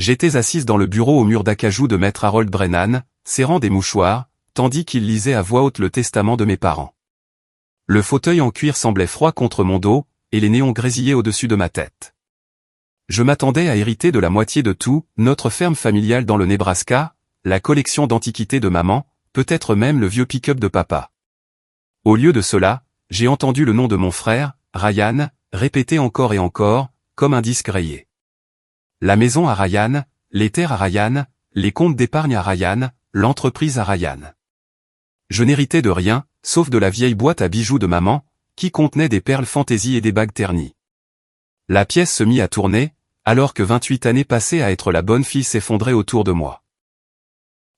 J'étais assise dans le bureau au mur d'acajou de maître Harold Brennan, serrant des mouchoirs, tandis qu'il lisait à voix haute le testament de mes parents. Le fauteuil en cuir semblait froid contre mon dos, et les néons grésillaient au-dessus de ma tête. Je m'attendais à hériter de la moitié de tout, notre ferme familiale dans le Nebraska, la collection d'antiquités de maman, peut-être même le vieux pick-up de papa. Au lieu de cela, j'ai entendu le nom de mon frère, Ryan, répété encore et encore, comme un disque rayé. La maison à Ryan, les terres à Ryan, les comptes d'épargne à Ryan, l'entreprise à Ryan. Je n'héritais de rien, sauf de la vieille boîte à bijoux de maman, qui contenait des perles fantaisie et des bagues ternies. La pièce se mit à tourner, alors que 28 années passées à être la bonne fille s'effondraient autour de moi.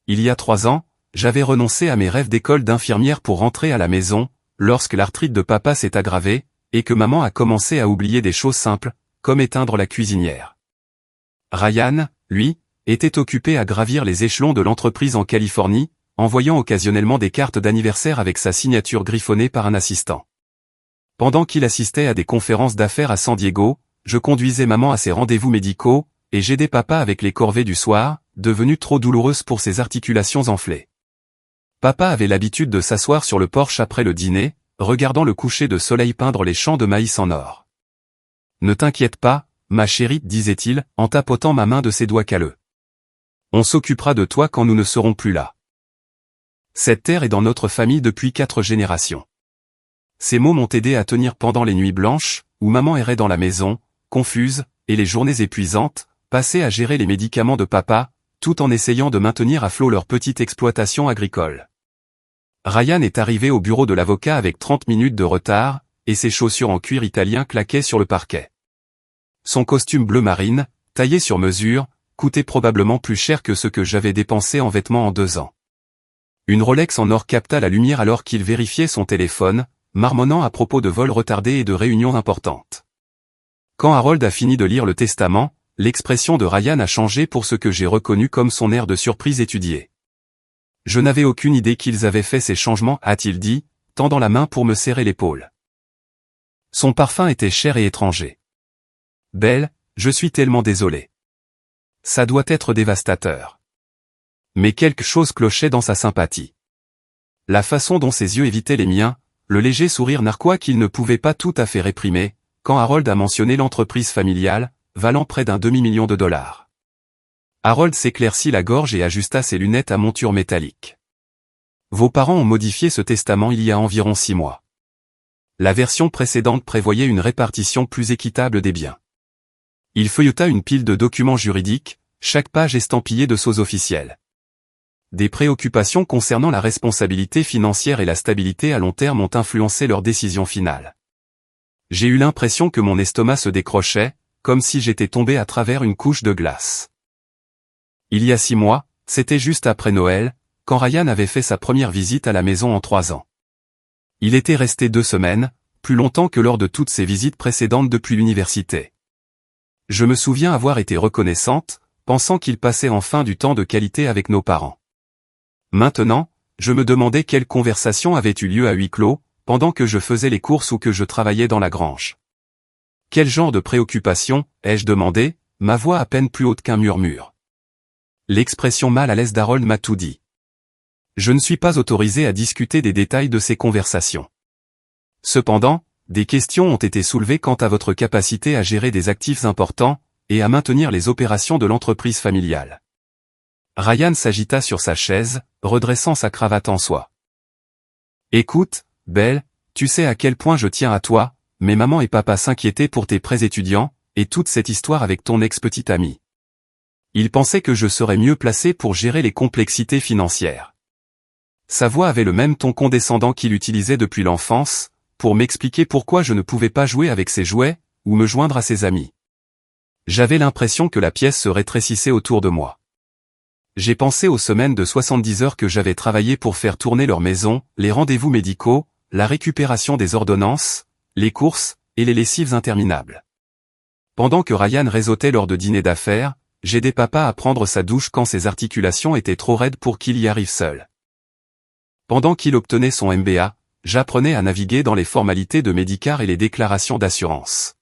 Il y a 3 ans, j'avais renoncé à mes rêves d'école d'infirmière pour rentrer à la maison, lorsque l'arthrite de papa s'est aggravée, et que maman a commencé à oublier des choses simples, comme éteindre la cuisinière. Ryan, lui, était occupé à gravir les échelons de l'entreprise en Californie, envoyant occasionnellement des cartes d'anniversaire avec sa signature griffonnée par un assistant. Pendant qu'il assistait à des conférences d'affaires à San Diego, je conduisais maman à ses rendez-vous médicaux, et j'aidais papa avec les corvées du soir, devenues trop douloureuses pour ses articulations enflées. Papa avait l'habitude de s'asseoir sur le porche après le dîner, regardant le coucher de soleil peindre les champs de maïs en or. « Ne t'inquiète pas, ma chérie, disait-il, en tapotant ma main de ses doigts calleux. On s'occupera de toi quand nous ne serons plus là. Cette terre est dans notre famille depuis 4 générations. » Ces mots m'ont aidé à tenir pendant les nuits blanches, où maman errait dans la maison, confuse, et les journées épuisantes, passées à gérer les médicaments de papa, tout en essayant de maintenir à flot leur petite exploitation agricole. Ryan est arrivé au bureau de l'avocat avec 30 minutes de retard, et ses chaussures en cuir italien claquaient sur le parquet. Son costume bleu marine, taillé sur mesure, coûtait probablement plus cher que ce que j'avais dépensé en vêtements en 2 ans. Une Rolex en or capta la lumière alors qu'il vérifiait son téléphone, marmonnant à propos de vols retardés et de réunions importantes. Quand Harold a fini de lire le testament, l'expression de Ryan a changé pour ce que j'ai reconnu comme son air de surprise étudiée. Je n'avais aucune idée qu'ils avaient fait ces changements, a-t-il dit, tendant la main pour me serrer l'épaule. Son parfum était cher et étranger. Belle, je suis tellement désolé. Ça doit être dévastateur. Mais quelque chose clochait dans sa sympathie. La façon dont ses yeux évitaient les miens, le léger sourire narquois qu'il ne pouvait pas tout à fait réprimer, quand Harold a mentionné l'entreprise familiale, valant près d'un $2 million. Harold s'éclaircit la gorge et ajusta ses lunettes à monture métallique. Vos parents ont modifié ce testament il y a environ 6 mois. La version précédente prévoyait une répartition plus équitable des biens. Il feuilleta une pile de documents juridiques, chaque page estampillée de sceaux officiels. Des préoccupations concernant la responsabilité financière et la stabilité à long terme ont influencé leur décision finale. J'ai eu l'impression que mon estomac se décrochait, comme si j'étais tombé à travers une couche de glace. Il y a 6 mois, c'était juste après Noël, quand Ryan avait fait sa première visite à la maison en 3 ans. Il était resté 2 semaines, plus longtemps que lors de toutes ses visites précédentes depuis l'université. Je me souviens avoir été reconnaissante, pensant qu'il passait enfin du temps de qualité avec nos parents. Maintenant, je me demandais quelle conversation avait eu lieu à huis clos, pendant que je faisais les courses ou que je travaillais dans la grange. Quel genre de préoccupation, ai-je demandé, ma voix à peine plus haute qu'un murmure. L'expression mal à l'aise d'Harold m'a tout dit. Je ne suis pas autorisé à discuter des détails de ces conversations. Cependant, des questions ont été soulevées quant à votre capacité à gérer des actifs importants, et à maintenir les opérations de l'entreprise familiale. Ryan s'agita sur sa chaise, redressant sa cravate en soie. Écoute, Belle, tu sais à quel point je tiens à toi, mais maman et papa s'inquiétaient pour tes prêts étudiants, et toute cette histoire avec ton ex-petite amie. Ils pensaient que je serais mieux placé pour gérer les complexités financières. Sa voix avait le même ton condescendant qu'il utilisait depuis l'enfance, pour m'expliquer pourquoi je ne pouvais pas jouer avec ses jouets, ou me joindre à ses amis. J'avais l'impression que la pièce se rétrécissait autour de moi. J'ai pensé aux semaines de 70 heures que j'avais travaillé pour faire tourner leur maison, les rendez-vous médicaux, la récupération des ordonnances, les courses, et les lessives interminables. Pendant que Ryan réseautait lors de dîners d'affaires, j'aidais papa à prendre sa douche quand ses articulations étaient trop raides pour qu'il y arrive seul. Pendant qu'il obtenait son MBA, j'apprenais à naviguer dans les formalités de Medicare et les déclarations d'assurance.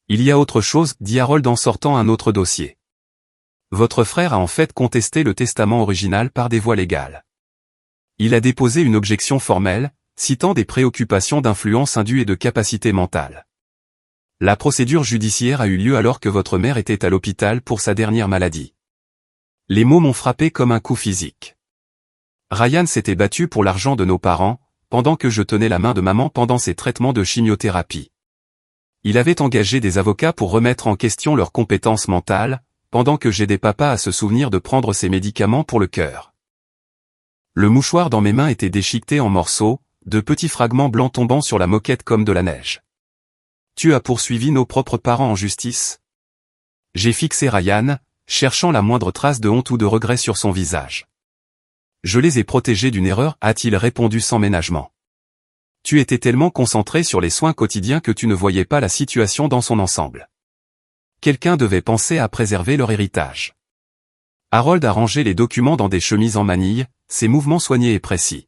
Il y a autre chose, dit Harold en sortant un autre dossier. Votre frère a en fait contesté le testament original par des voies légales. Il a déposé une objection formelle, citant des préoccupations d'influence indue et de capacité mentale. La procédure judiciaire a eu lieu alors que votre mère était à l'hôpital pour sa dernière maladie. Les mots m'ont frappé comme un coup physique. Ryan s'était battu pour l'argent de nos parents, pendant que je tenais la main de maman pendant ses traitements de chimiothérapie. Il avait engagé des avocats pour remettre en question leurs compétences mentales, pendant que j'aidais papa à se souvenir de prendre ses médicaments pour le cœur. Le mouchoir dans mes mains était déchiqueté en morceaux, de petits fragments blancs tombant sur la moquette comme de la neige. Tu as poursuivi nos propres parents en justice? J'ai fixé Ryan, cherchant la moindre trace de honte ou de regret sur son visage. Je les ai protégés d'une erreur, a-t-il répondu sans ménagement. Tu étais tellement concentré sur les soins quotidiens que tu ne voyais pas la situation dans son ensemble. Quelqu'un devait penser à préserver leur héritage. Harold a rangé les documents dans des chemises en manille, ses mouvements soignés et précis.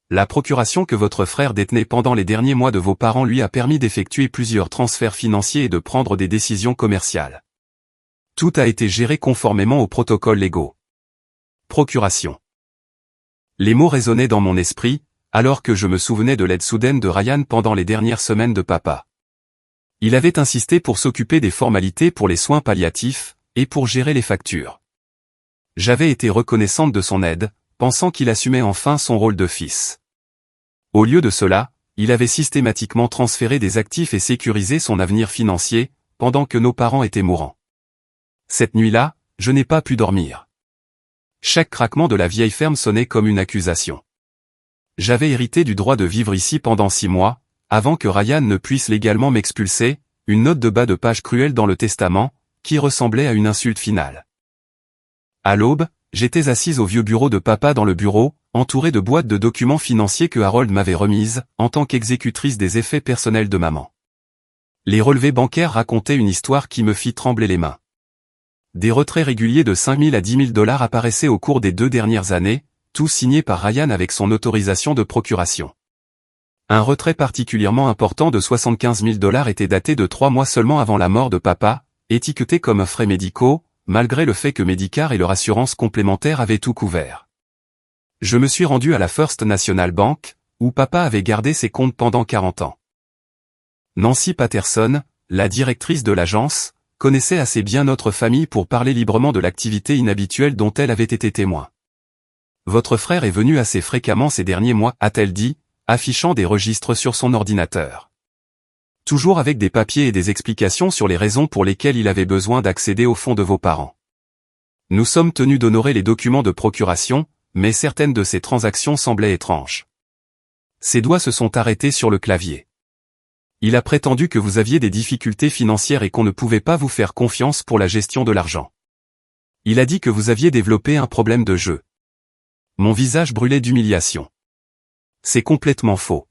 La procuration que votre frère détenait pendant les derniers mois de vos parents lui a permis d'effectuer plusieurs transferts financiers et de prendre des décisions commerciales. Tout a été géré conformément aux protocoles légaux. Procuration. Les mots résonnaient dans mon esprit, alors que je me souvenais de l'aide soudaine de Ryan pendant les dernières semaines de papa. Il avait insisté pour s'occuper des formalités pour les soins palliatifs, et pour gérer les factures. J'avais été reconnaissante de son aide, pensant qu'il assumait enfin son rôle de fils. Au lieu de cela, il avait systématiquement transféré des actifs et sécurisé son avenir financier, pendant que nos parents étaient mourants. Cette nuit-là, je n'ai pas pu dormir. Chaque craquement de la vieille ferme sonnait comme une accusation. J'avais hérité du droit de vivre ici pendant 6 mois, avant que Ryan ne puisse légalement m'expulser, une note de bas de page cruelle dans le testament, qui ressemblait à une insulte finale. À l'aube, j'étais assise au vieux bureau de papa dans le bureau, entourée de boîtes de documents financiers que Harold m'avait remises, en tant qu'exécutrice des effets personnels de maman. Les relevés bancaires racontaient une histoire qui me fit trembler les mains. Des retraits réguliers de 5 000 à 10 000 $ apparaissaient au cours des 2 dernières années, tous signés par Ryan avec son autorisation de procuration. Un retrait particulièrement important de 75 000 $ était daté de 3 mois seulement avant la mort de papa, étiqueté comme frais médicaux, malgré le fait que Medicare et leur assurance complémentaire avaient tout couvert. Je me suis rendu à la First National Bank, où papa avait gardé ses comptes pendant 40 ans. Nancy Patterson, la directrice de l'agence, connaissait assez bien notre famille pour parler librement de l'activité inhabituelle dont elle avait été témoin. Votre frère est venu assez fréquemment ces derniers mois, a-t-elle dit, affichant des registres sur son ordinateur. Toujours avec des papiers et des explications sur les raisons pour lesquelles il avait besoin d'accéder aux fonds de vos parents. Nous sommes tenus d'honorer les documents de procuration, mais certaines de ces transactions semblaient étranges. Ses doigts se sont arrêtés sur le clavier. Il a prétendu que vous aviez des difficultés financières et qu'on ne pouvait pas vous faire confiance pour la gestion de l'argent. Il a dit que vous aviez développé un problème de jeu. Mon visage brûlait d'humiliation. C'est complètement faux.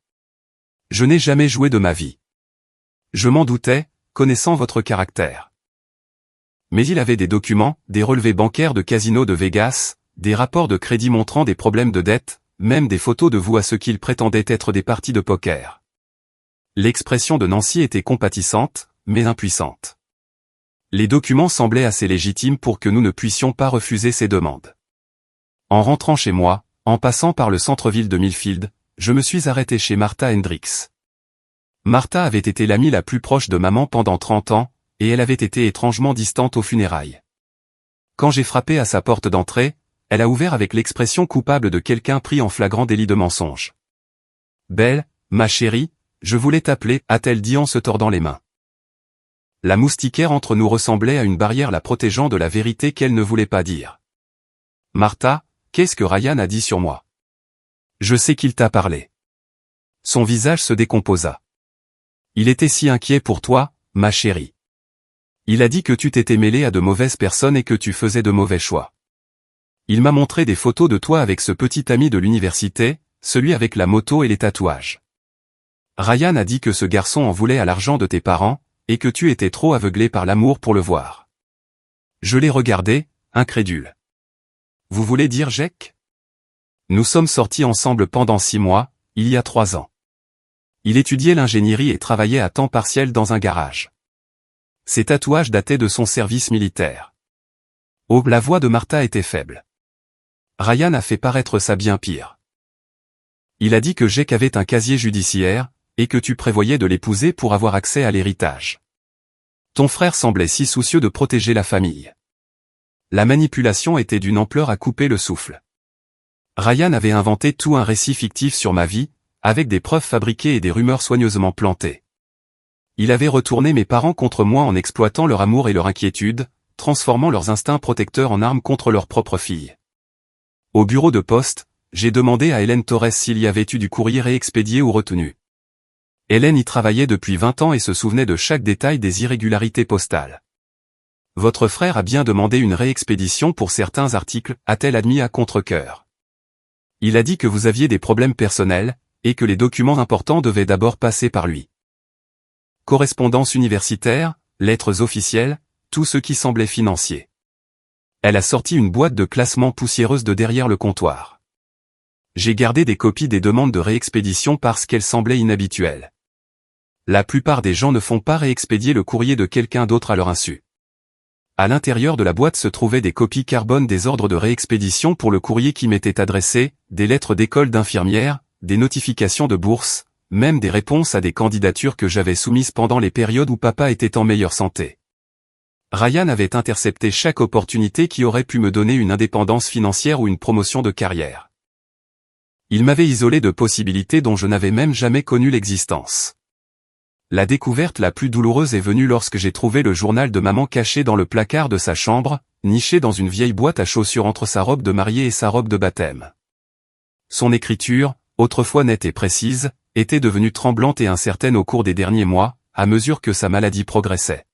Je n'ai jamais joué de ma vie. Je m'en doutais, connaissant votre caractère. Mais il avait des documents, des relevés bancaires de casinos de Vegas, des rapports de crédit montrant des problèmes de dette, même des photos de vous à ce qu'il prétendait être des parties de poker. L'expression de Nancy était compatissante, mais impuissante. Les documents semblaient assez légitimes pour que nous ne puissions pas refuser ces demandes. En rentrant chez moi, en passant par le centre-ville de Millfield, je me suis arrêté chez Martha Hendricks. Martha avait été l'amie la plus proche de maman pendant 30 ans, et elle avait été étrangement distante aux funérailles. Quand j'ai frappé à sa porte d'entrée, elle a ouvert avec l'expression coupable de quelqu'un pris en flagrant délit de mensonge. « Belle, ma chérie, je voulais t'appeler », a-t-elle dit en se tordant les mains. La moustiquaire entre nous ressemblait à une barrière la protégeant de la vérité qu'elle ne voulait pas dire. « Martha, qu'est-ce que Ryan a dit sur moi ? Je sais qu'il t'a parlé. » Son visage se décomposa. « Il était si inquiet pour toi, ma chérie. Il a dit que tu t'étais mêlée à de mauvaises personnes et que tu faisais de mauvais choix. Il m'a montré des photos de toi avec ce petit ami de l'université, celui avec la moto et les tatouages. Ryan a dit que ce garçon en voulait à l'argent de tes parents, et que tu étais trop aveuglé par l'amour pour le voir. Je l'ai regardé, incrédule. Vous voulez dire Jack ? Nous sommes sortis ensemble pendant 6 mois, il y a 3 ans. Il étudiait l'ingénierie et travaillait à temps partiel dans un garage. Ses tatouages dataient de son service militaire. Oh, la voix de Martha était faible. Ryan a fait paraître ça bien pire. Il a dit que Jake avait un casier judiciaire, et que tu prévoyais de l'épouser pour avoir accès à l'héritage. Ton frère semblait si soucieux de protéger la famille. La manipulation était d'une ampleur à couper le souffle. Ryan avait inventé tout un récit fictif sur ma vie, avec des preuves fabriquées et des rumeurs soigneusement plantées. Il avait retourné mes parents contre moi en exploitant leur amour et leur inquiétude, transformant leurs instincts protecteurs en armes contre leur propre fille. Au bureau de poste, j'ai demandé à Hélène Torres s'il y avait eu du courrier réexpédié ou retenu. Hélène y travaillait depuis 20 ans et se souvenait de chaque détail des irrégularités postales. Votre frère a bien demandé une réexpédition pour certains articles, a-t-elle admis à contre-cœur. Il a dit que vous aviez des problèmes personnels, et que les documents importants devaient d'abord passer par lui. Correspondance universitaire, lettres officielles, tout ce qui semblait financier. Elle a sorti une boîte de classement poussiéreuse de derrière le comptoir. J'ai gardé des copies des demandes de réexpédition parce qu'elles semblaient inhabituelles. La plupart des gens ne font pas réexpédier le courrier de quelqu'un d'autre à leur insu. À l'intérieur de la boîte se trouvaient des copies carbone des ordres de réexpédition pour le courrier qui m'était adressé, des lettres d'école d'infirmières, des notifications de bourse, même des réponses à des candidatures que j'avais soumises pendant les périodes où papa était en meilleure santé. Ryan avait intercepté chaque opportunité qui aurait pu me donner une indépendance financière ou une promotion de carrière. Il m'avait isolé de possibilités dont je n'avais même jamais connu l'existence. La découverte la plus douloureuse est venue lorsque j'ai trouvé le journal de maman caché dans le placard de sa chambre, niché dans une vieille boîte à chaussures entre sa robe de mariée et sa robe de baptême. Son écriture, autrefois nette et précise, était devenue tremblante et incertaine au cours des derniers mois, à mesure que sa maladie progressait.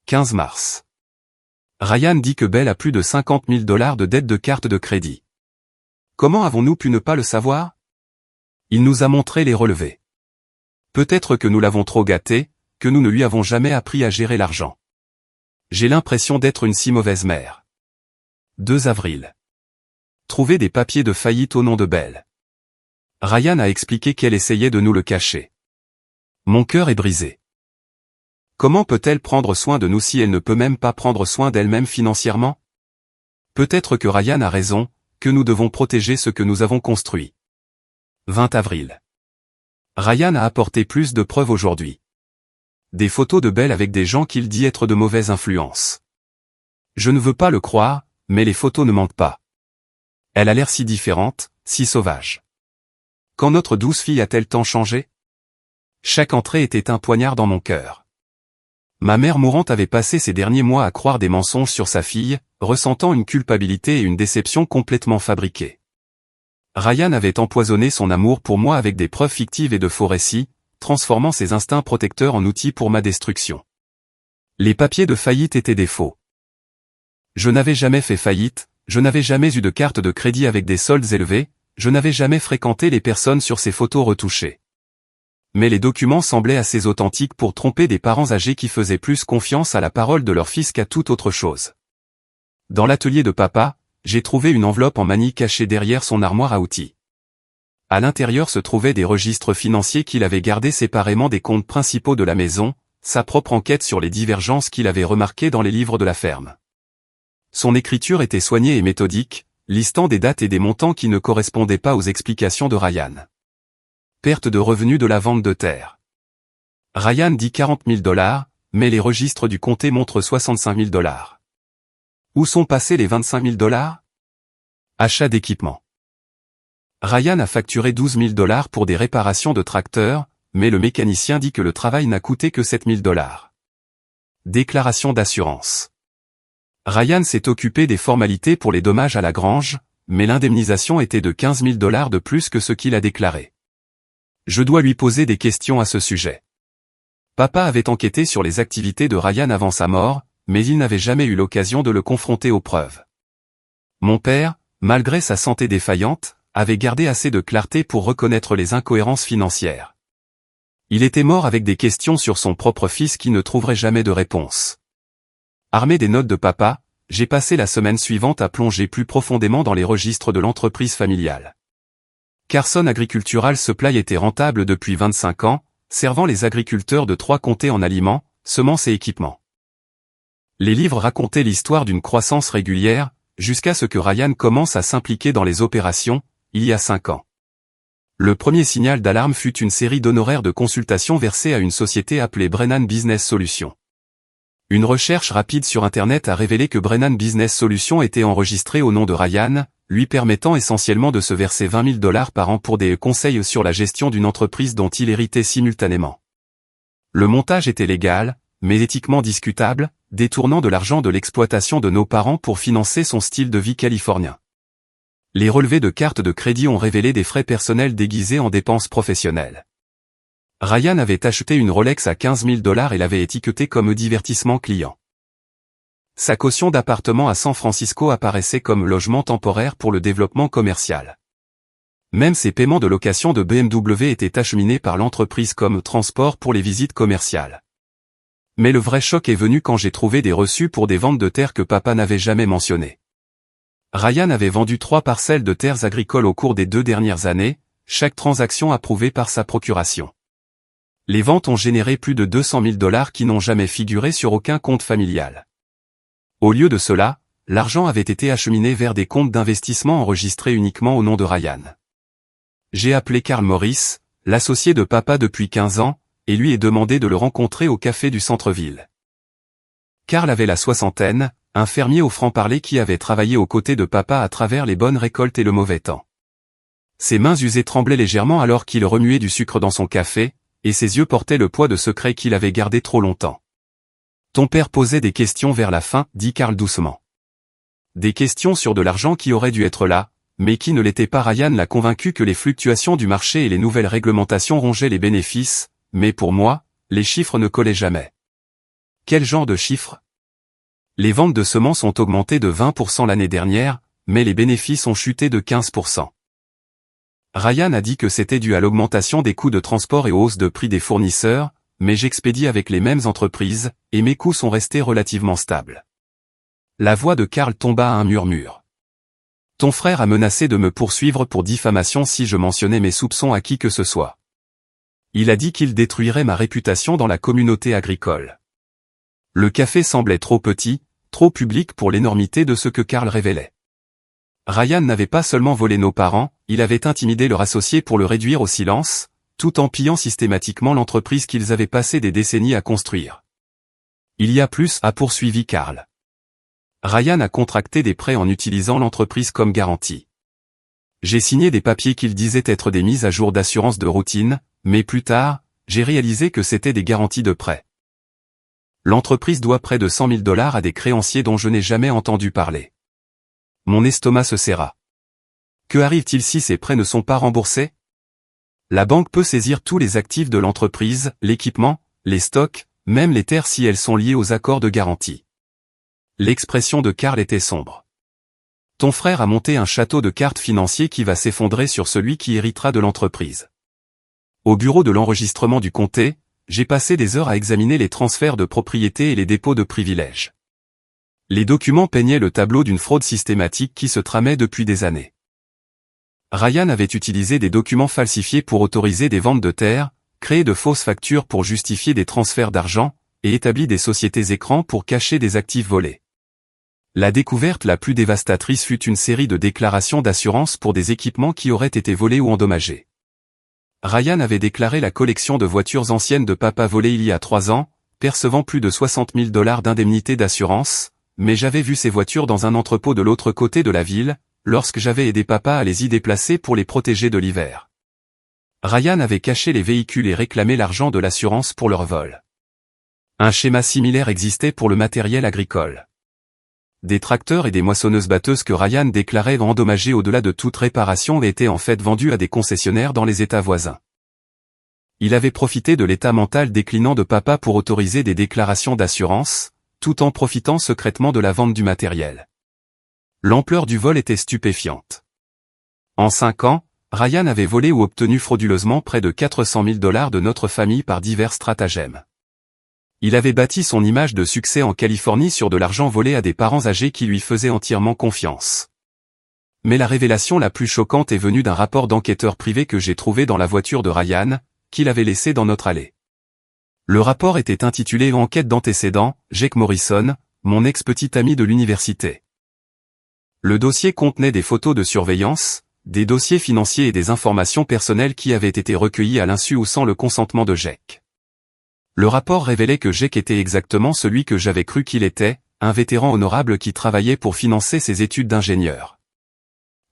15 mars. Ryan dit que Belle a plus de 50 000 $ de dettes de carte de crédit. Comment avons-nous pu ne pas le savoir? Il nous a montré les relevés. Peut-être que nous l'avons trop gâté, que nous ne lui avons jamais appris à gérer l'argent. J'ai l'impression d'être une si mauvaise mère. 2 avril. Trouver des papiers de faillite au nom de Belle. Ryan a expliqué qu'elle essayait de nous le cacher. Mon cœur est brisé. Comment peut-elle prendre soin de nous si elle ne peut même pas prendre soin d'elle-même financièrement? Peut-être que Ryan a raison, que nous devons protéger ce que nous avons construit. 20 avril. Ryan a apporté plus de preuves aujourd'hui. Des photos de Belle avec des gens qu'il dit être de mauvaise influence. Je ne veux pas le croire, mais les photos ne mentent pas. Elle a l'air si différente, si sauvage. Quand notre douce fille a-t-elle tant changé? Chaque entrée était un poignard dans mon cœur. Ma mère mourante avait passé ces derniers mois à croire des mensonges sur sa fille, ressentant une culpabilité et une déception complètement fabriquées. Ryan avait empoisonné son amour pour moi avec des preuves fictives et de faux récits, transformant ses instincts protecteurs en outils pour ma destruction. Les papiers de faillite étaient des faux. Je n'avais jamais fait faillite, je n'avais jamais eu de carte de crédit avec des soldes élevés, je n'avais jamais fréquenté les personnes sur ces photos retouchées. Mais les documents semblaient assez authentiques pour tromper des parents âgés qui faisaient plus confiance à la parole de leur fils qu'à toute autre chose. Dans l'atelier de papa, j'ai trouvé une enveloppe en manille cachée derrière son armoire à outils. À l'intérieur se trouvaient des registres financiers qu'il avait gardés séparément des comptes principaux de la maison, sa propre enquête sur les divergences qu'il avait remarquées dans les livres de la ferme. Son écriture était soignée et méthodique, listant des dates et des montants qui ne correspondaient pas aux explications de Ryan. Perte de revenus de la vente de terre. Ryan dit 40 000 $, mais les registres du comté montrent 65 000 $. Où sont passés les 25 000 $? Achat d'équipement. Ryan a facturé 12 000 $ pour des réparations de tracteurs, mais le mécanicien dit que le travail n'a coûté que 7 000 $. Déclaration d'assurance. Ryan s'est occupé des formalités pour les dommages à la grange, mais l'indemnisation était de 15 000 $ de plus que ce qu'il a déclaré. Je dois lui poser des questions à ce sujet. Papa avait enquêté sur les activités de Ryan avant sa mort, mais il n'avait jamais eu l'occasion de le confronter aux preuves. Mon père, malgré sa santé défaillante, avait gardé assez de clarté pour reconnaître les incohérences financières. Il était mort avec des questions sur son propre fils qui ne trouveraient jamais de réponse. Armé des notes de papa, j'ai passé la semaine suivante à plonger plus profondément dans les registres de l'entreprise familiale. Carson Agricultural Supply était rentable depuis 25 ans, servant les agriculteurs de 3 comtés en aliments, semences et équipements. Les livres racontaient l'histoire d'une croissance régulière, jusqu'à ce que Ryan commence à s'impliquer dans les opérations, il y a 5 ans. Le premier signal d'alarme fut une série d'honoraires de consultation versés à une société appelée Brennan Business Solutions. Une recherche rapide sur Internet a révélé que Brennan Business Solutions était enregistré au nom de Ryan, lui permettant essentiellement de se verser $20 000 par an pour des conseils sur la gestion d'une entreprise dont il héritait simultanément. Le montage était légal, mais éthiquement discutable, détournant de l'argent de l'exploitation de nos parents pour financer son style de vie californien. Les relevés de cartes de crédit ont révélé des frais personnels déguisés en dépenses professionnelles. Ryan avait acheté une Rolex à $15 000 et l'avait étiquetée comme divertissement client. Sa caution d'appartement à San Francisco apparaissait comme logement temporaire pour le développement commercial. Même ses paiements de location de BMW étaient acheminés par l'entreprise comme transport pour les visites commerciales. Mais le vrai choc est venu quand j'ai trouvé des reçus pour des ventes de terres que papa n'avait jamais mentionnées. Ryan avait vendu 3 parcelles de terres agricoles au cours des 2 dernières années, chaque transaction approuvée par sa procuration. Les ventes ont généré plus de $200 000 qui n'ont jamais figuré sur aucun compte familial. Au lieu de cela, l'argent avait été acheminé vers des comptes d'investissement enregistrés uniquement au nom de Ryan. J'ai appelé Carl Morris, l'associé de papa depuis 15 ans, et lui ai demandé de le rencontrer au café du centre-ville. Carl avait la soixantaine, un fermier au franc-parler qui avait travaillé aux côtés de papa à travers les bonnes récoltes et le mauvais temps. Ses mains usées tremblaient légèrement alors qu'il remuait du sucre dans son café, et ses yeux portaient le poids de secrets qu'il avait gardés trop longtemps. Ton père posait des questions vers la fin, dit Carl doucement. Des questions sur de l'argent qui aurait dû être là, mais qui ne l'était pas. Ryan l'a convaincu que les fluctuations du marché et les nouvelles réglementations rongeaient les bénéfices, mais pour moi, les chiffres ne collaient jamais. Quel genre de chiffres? Les ventes de semences ont augmenté de 20% l'année dernière, mais les bénéfices ont chuté de 15%. Ryan a dit que c'était dû à l'augmentation des coûts de transport et aux hausses de prix des fournisseurs, mais j'expédie avec les mêmes entreprises, et mes coûts sont restés relativement stables. La voix de Carl tomba à un murmure. Ton frère a menacé de me poursuivre pour diffamation si je mentionnais mes soupçons à qui que ce soit. Il a dit qu'il détruirait ma réputation dans la communauté agricole. Le café semblait trop petit, trop public pour l'énormité de ce que Carl révélait. Ryan n'avait pas seulement volé nos parents, il avait intimidé leur associé pour le réduire au silence, tout en pillant systématiquement l'entreprise qu'ils avaient passé des décennies à construire. Il y a plus, a poursuivi Carl. Ryan a contracté des prêts en utilisant l'entreprise comme garantie. J'ai signé des papiers qu'ils disaient être des mises à jour d'assurance de routine, mais plus tard, j'ai réalisé que c'était des garanties de prêt. L'entreprise doit près de $100 000 à des créanciers dont je n'ai jamais entendu parler. Mon estomac se serra. Que arrive-t-il si ces prêts ne sont pas remboursés? La banque peut saisir tous les actifs de l'entreprise, l'équipement, les stocks, même les terres si elles sont liées aux accords de garantie. L'expression de Carl était sombre. Ton frère a monté un château de cartes financier qui va s'effondrer sur celui qui héritera de l'entreprise. Au bureau de l'enregistrement du comté, j'ai passé des heures à examiner les transferts de propriété et les dépôts de privilèges. Les documents peignaient le tableau d'une fraude systématique qui se tramait depuis des années. Ryan avait utilisé des documents falsifiés pour autoriser des ventes de terres, créé de fausses factures pour justifier des transferts d'argent, et établi des sociétés écrans pour cacher des actifs volés. La découverte la plus dévastatrice fut une série de déclarations d'assurance pour des équipements qui auraient été volés ou endommagés. Ryan avait déclaré la collection de voitures anciennes de papa volées il y a 3 ans, percevant plus de $60 000 d'indemnité d'assurance, mais j'avais vu ces voitures dans un entrepôt de l'autre côté de la ville, lorsque j'avais aidé papa à les y déplacer pour les protéger de l'hiver. Ryan avait caché les véhicules et réclamé l'argent de l'assurance pour leur vol. Un schéma similaire existait pour le matériel agricole. Des tracteurs et des moissonneuses-batteuses que Ryan déclarait endommagés au-delà de toute réparation étaient en fait vendus à des concessionnaires dans les États voisins. Il avait profité de l'état mental déclinant de papa pour autoriser des déclarations d'assurance, tout en profitant secrètement de la vente du matériel. L'ampleur du vol était stupéfiante. En 5 ans, Ryan avait volé ou obtenu frauduleusement près de $400 000 de notre famille par divers stratagèmes. Il avait bâti son image de succès en Californie sur de l'argent volé à des parents âgés qui lui faisaient entièrement confiance. Mais la révélation la plus choquante est venue d'un rapport d'enquêteur privé que j'ai trouvé dans la voiture de Ryan, qu'il avait laissé dans notre allée. Le rapport était intitulé « Enquête d'antécédents, Jake Morrison, mon ex-petite amie de l'université. Le dossier contenait des photos de surveillance, des dossiers financiers et des informations personnelles qui avaient été recueillies à l'insu ou sans le consentement de Jake. Le rapport révélait que Jake était exactement celui que j'avais cru qu'il était, un vétéran honorable qui travaillait pour financer ses études d'ingénieur.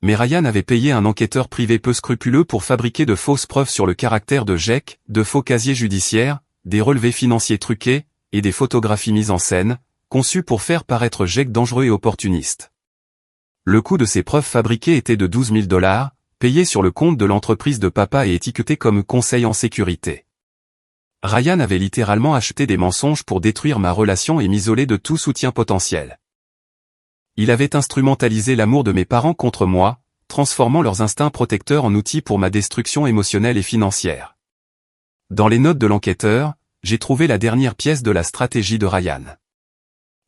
Mais Ryan avait payé un enquêteur privé peu scrupuleux pour fabriquer de fausses preuves sur le caractère de Jake, de faux casiers judiciaires, des relevés financiers truqués, et des photographies mises en scène, conçues pour faire paraître Jake dangereux et opportuniste. Le coût de ces preuves fabriquées était de 12 000 $, payé sur le compte de l'entreprise de papa et étiqueté comme conseil en sécurité. Ryan avait littéralement acheté des mensonges pour détruire ma relation et m'isoler de tout soutien potentiel. Il avait instrumentalisé l'amour de mes parents contre moi, transformant leurs instincts protecteurs en outils pour ma destruction émotionnelle et financière. Dans les notes de l'enquêteur, j'ai trouvé la dernière pièce de la stratégie de Ryan.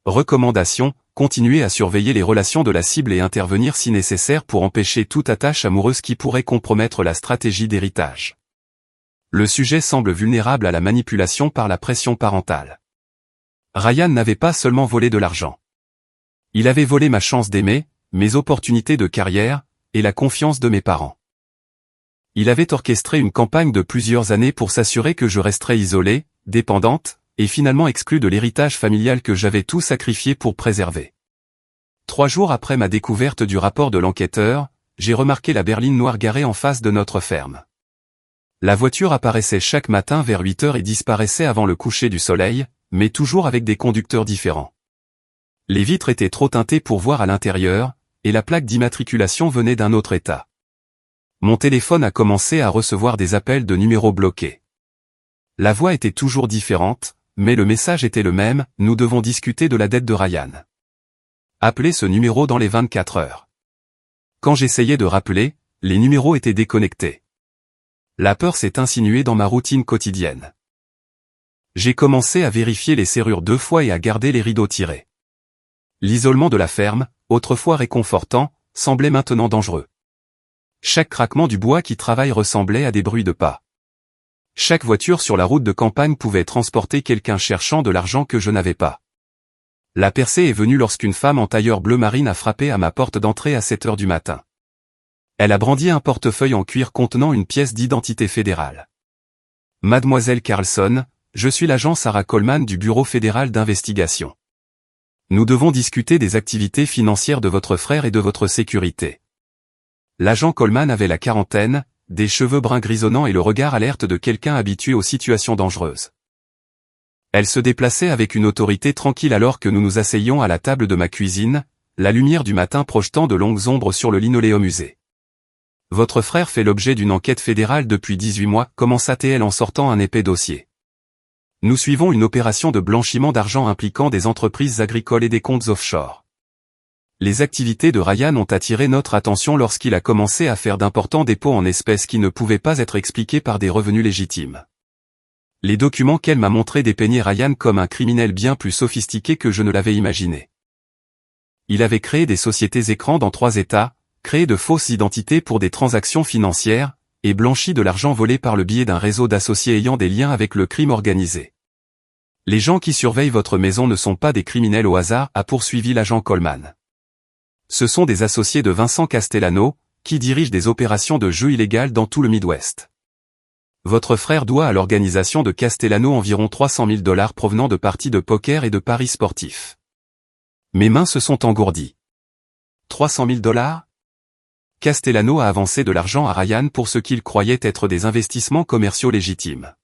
Recommandation, continuer à surveiller les relations de la cible et intervenir si nécessaire pour empêcher toute attache amoureuse qui pourrait compromettre la stratégie d'héritage. Le sujet semble vulnérable à la manipulation par la pression parentale. Ryan n'avait pas seulement volé de l'argent. Il avait volé ma chance d'aimer, mes opportunités de carrière, et la confiance de mes parents. Il avait orchestré une campagne de plusieurs années pour s'assurer que je resterais isolée, dépendante, et finalement exclue de l'héritage familial que j'avais tout sacrifié pour préserver. 3 jours après ma découverte du rapport de l'enquêteur, j'ai remarqué la berline noire garée en face de notre ferme. La voiture apparaissait chaque matin vers 8 heures et disparaissait avant le coucher du soleil, mais toujours avec des conducteurs différents. Les vitres étaient trop teintées pour voir à l'intérieur, et la plaque d'immatriculation venait d'un autre état. Mon téléphone a commencé à recevoir des appels de numéros bloqués. La voix était toujours différente, mais le message était le même, nous devons discuter de la dette de Ryan. Appelez ce numéro dans les 24 heures. Quand j'essayais de rappeler, les numéros étaient déconnectés. La peur s'est insinuée dans ma routine quotidienne. J'ai commencé à vérifier les serrures 2 fois et à garder les rideaux tirés. L'isolement de la ferme, autrefois réconfortant, semblait maintenant dangereux. Chaque craquement du bois qui travaille ressemblait à des bruits de pas. Chaque voiture sur la route de campagne pouvait transporter quelqu'un cherchant de l'argent que je n'avais pas. La percée est venue lorsqu'une femme en tailleur bleu marine a frappé à ma porte d'entrée à 7 heures du matin. Elle a brandi un portefeuille en cuir contenant une pièce d'identité fédérale. Mademoiselle Carlson, je suis l'agent Sarah Coleman du Bureau fédéral d'investigation. Nous devons discuter des activités financières de votre frère et de votre sécurité. L'agent Coleman avait la quarantaine, des cheveux bruns grisonnants et le regard alerte de quelqu'un habitué aux situations dangereuses. Elle se déplaçait avec une autorité tranquille alors que nous nous asseyions à la table de ma cuisine, la lumière du matin projetant de longues ombres sur le linoléum usé. Votre frère fait l'objet d'une enquête fédérale depuis 18 mois, commença-t-elle en sortant un épais dossier. Nous suivons une opération de blanchiment d'argent impliquant des entreprises agricoles et des comptes offshore. Les activités de Ryan ont attiré notre attention lorsqu'il a commencé à faire d'importants dépôts en espèces qui ne pouvaient pas être expliqués par des revenus légitimes. Les documents qu'elle m'a montrés dépeignaient Ryan comme un criminel bien plus sophistiqué que je ne l'avais imaginé. Il avait créé des sociétés écrans dans 3 États, créé de fausses identités pour des transactions financières, et blanchi de l'argent volé par le biais d'un réseau d'associés ayant des liens avec le crime organisé. Les gens qui surveillent votre maison ne sont pas des criminels au hasard, a poursuivi l'agent Coleman. Ce sont des associés de Vincent Castellano, qui dirigent des opérations de jeux illégales dans tout le Midwest. Votre frère doit à l'organisation de Castellano environ 300 000 $ provenant de parties de poker et de paris sportifs. Mes mains se sont engourdies. 300 000 $? Castellano a avancé de l'argent à Ryan pour ce qu'il croyait être des investissements commerciaux légitimes.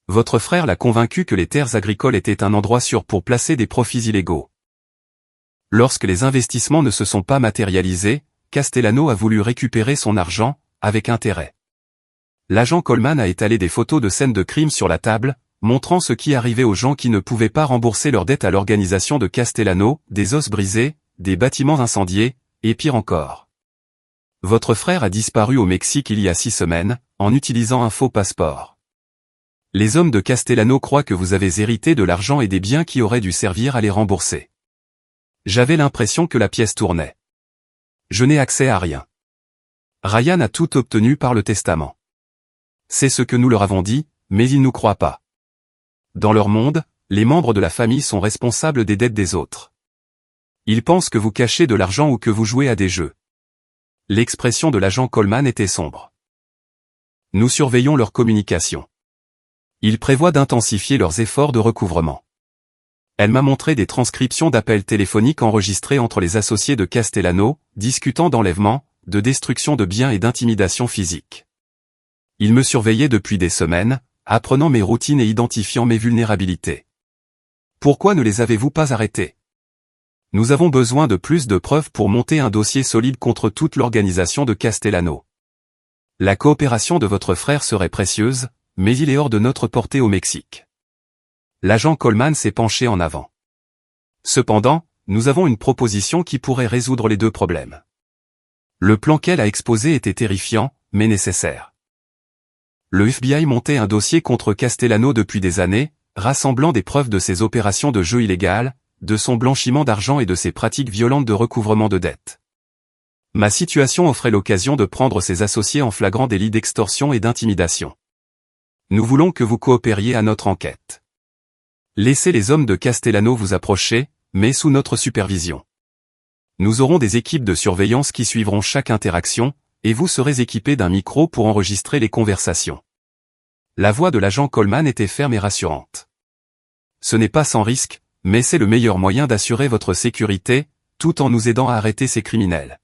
Votre frère l'a convaincu que les terres agricoles étaient un endroit sûr pour placer des profits illégaux. Lorsque les investissements ne se sont pas matérialisés, Castellano a voulu récupérer son argent, avec intérêt. L'agent Coleman a étalé des photos de scènes de crime sur la table, montrant ce qui arrivait aux gens qui ne pouvaient pas rembourser leurs dettes à l'organisation de Castellano, des os brisés, des bâtiments incendiés, et pire encore. Votre frère a disparu au Mexique il y a 6 semaines, en utilisant un faux passeport. Les hommes de Castellano croient que vous avez hérité de l'argent et des biens qui auraient dû servir à les rembourser. J'avais l'impression que la pièce tournait. Je n'ai accès à rien. Ryan a tout obtenu par le testament. C'est ce que nous leur avons dit, mais ils nous croient pas. Dans leur monde, les membres de la famille sont responsables des dettes des autres. Ils pensent que vous cachez de l'argent ou que vous jouez à des jeux. L'expression de l'agent Coleman était sombre. Nous surveillons leur communication. Ils prévoient d'intensifier leurs efforts de recouvrement. Elle m'a montré des transcriptions d'appels téléphoniques enregistrés entre les associés de Castellano, discutant d'enlèvement, de destruction de biens et d'intimidation physique. Ils me surveillaient depuis des semaines, apprenant mes routines et identifiant mes vulnérabilités. Pourquoi ne les avez-vous pas arrêtés? Nous avons besoin de plus de preuves pour monter un dossier solide contre toute l'organisation de Castellano. La coopération de votre frère serait précieuse, mais il est hors de notre portée au Mexique. L'agent Coleman s'est penché en avant. Cependant, nous avons une proposition qui pourrait résoudre les deux problèmes. Le plan qu'elle a exposé était terrifiant, mais nécessaire. Le FBI montait un dossier contre Castellano depuis des années, rassemblant des preuves de ses opérations de jeu illégales, de son blanchiment d'argent et de ses pratiques violentes de recouvrement de dettes. Ma situation offrait l'occasion de prendre ses associés en flagrant délit d'extorsion et d'intimidation. Nous voulons que vous coopériez à notre enquête. Laissez les hommes de Castellano vous approcher, mais sous notre supervision. Nous aurons des équipes de surveillance qui suivront chaque interaction, et vous serez équipés d'un micro pour enregistrer les conversations. La voix de l'agent Coleman était ferme et rassurante. Ce n'est pas sans risque, mais c'est le meilleur moyen d'assurer votre sécurité, tout en nous aidant à arrêter ces criminels.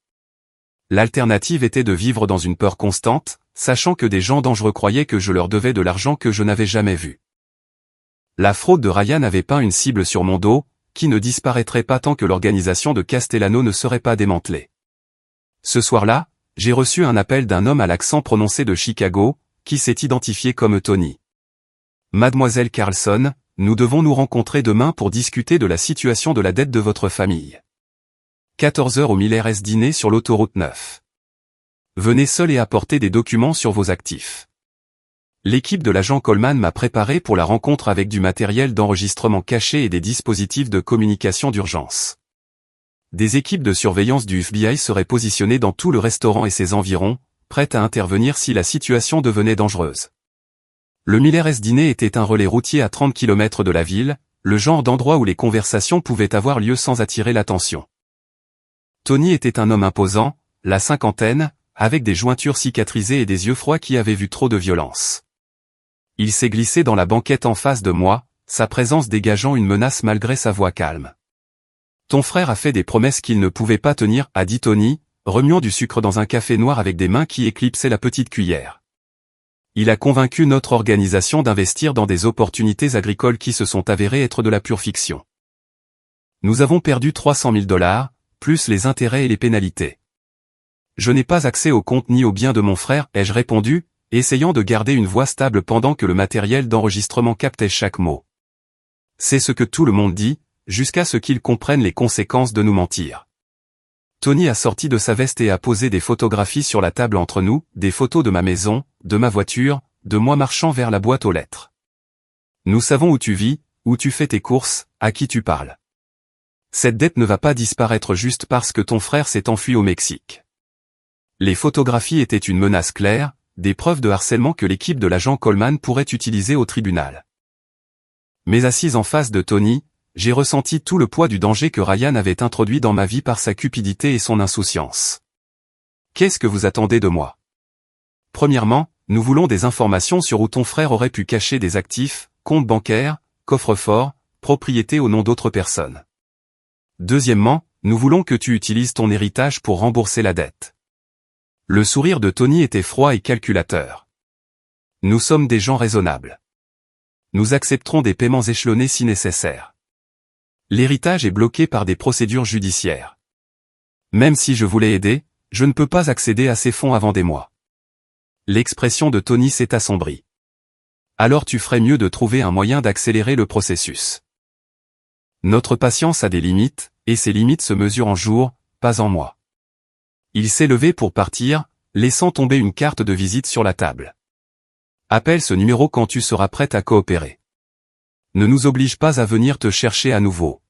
L'alternative était de vivre dans une peur constante, sachant que des gens dangereux croyaient que je leur devais de l'argent que je n'avais jamais vu. La fraude de Ryan avait peint une cible sur mon dos, qui ne disparaîtrait pas tant que l'organisation de Castellano ne serait pas démantelée. Ce soir-là, j'ai reçu un appel d'un homme à l'accent prononcé de Chicago, qui s'est identifié comme Tony. Mademoiselle Carlson, nous devons nous rencontrer demain pour discuter de la situation de la dette de votre famille. 14 heures au Miller S dîner sur l'autoroute 9. Venez seul et apportez des documents sur vos actifs. L'équipe de l'agent Coleman m'a préparé pour la rencontre avec du matériel d'enregistrement caché et des dispositifs de communication d'urgence. Des équipes de surveillance du FBI seraient positionnées dans tout le restaurant et ses environs, prêtes à intervenir si la situation devenait dangereuse. Le Miller S dîner était un relais routier à 30 km de la ville, le genre d'endroit où les conversations pouvaient avoir lieu sans attirer l'attention. Tony était un homme imposant, la cinquantaine, avec des jointures cicatrisées et des yeux froids qui avaient vu trop de violence. Il s'est glissé dans la banquette en face de moi, sa présence dégageant une menace malgré sa voix calme. Ton frère a fait des promesses qu'il ne pouvait pas tenir, a dit Tony, remuant du sucre dans un café noir avec des mains qui éclipsaient la petite cuillère. Il a convaincu notre organisation d'investir dans des opportunités agricoles qui se sont avérées être de la pure fiction. Nous avons perdu 300 000 $, plus les intérêts et les pénalités. Je n'ai pas accès aux comptes ni aux biens de mon frère, ai-je répondu, essayant de garder une voix stable pendant que le matériel d'enregistrement captait chaque mot. C'est ce que tout le monde dit, jusqu'à ce qu'ils comprennent les conséquences de nous mentir. Tony a sorti de sa veste et a posé des photographies sur la table entre nous, des photos de ma maison, de ma voiture, de moi marchant vers la boîte aux lettres. Nous savons où tu vis, où tu fais tes courses, à qui tu parles. Cette dette ne va pas disparaître juste parce que ton frère s'est enfui au Mexique. Les photographies étaient une menace claire, des preuves de harcèlement que l'équipe de l'agent Coleman pourrait utiliser au tribunal. Mais assise en face de Tony, j'ai ressenti tout le poids du danger que Ryan avait introduit dans ma vie par sa cupidité et son insouciance. Qu'est-ce que vous attendez de moi? Premièrement, nous voulons des informations sur où ton frère aurait pu cacher des actifs, comptes bancaires, coffres-forts, propriétés au nom d'autres personnes. Deuxièmement, nous voulons que tu utilises ton héritage pour rembourser la dette. Le sourire de Tony était froid et calculateur. Nous sommes des gens raisonnables. Nous accepterons des paiements échelonnés si nécessaire. L'héritage est bloqué par des procédures judiciaires. Même si je voulais aider, je ne peux pas accéder à ces fonds avant des mois. L'expression de Tony s'est assombrie. Alors tu ferais mieux de trouver un moyen d'accélérer le processus. Notre patience a des limites, et ces limites se mesurent en jours, pas en mois. Il s'est levé pour partir, laissant tomber une carte de visite sur la table. Appelle ce numéro quand tu seras prête à coopérer. Ne nous oblige pas à venir te chercher à nouveau.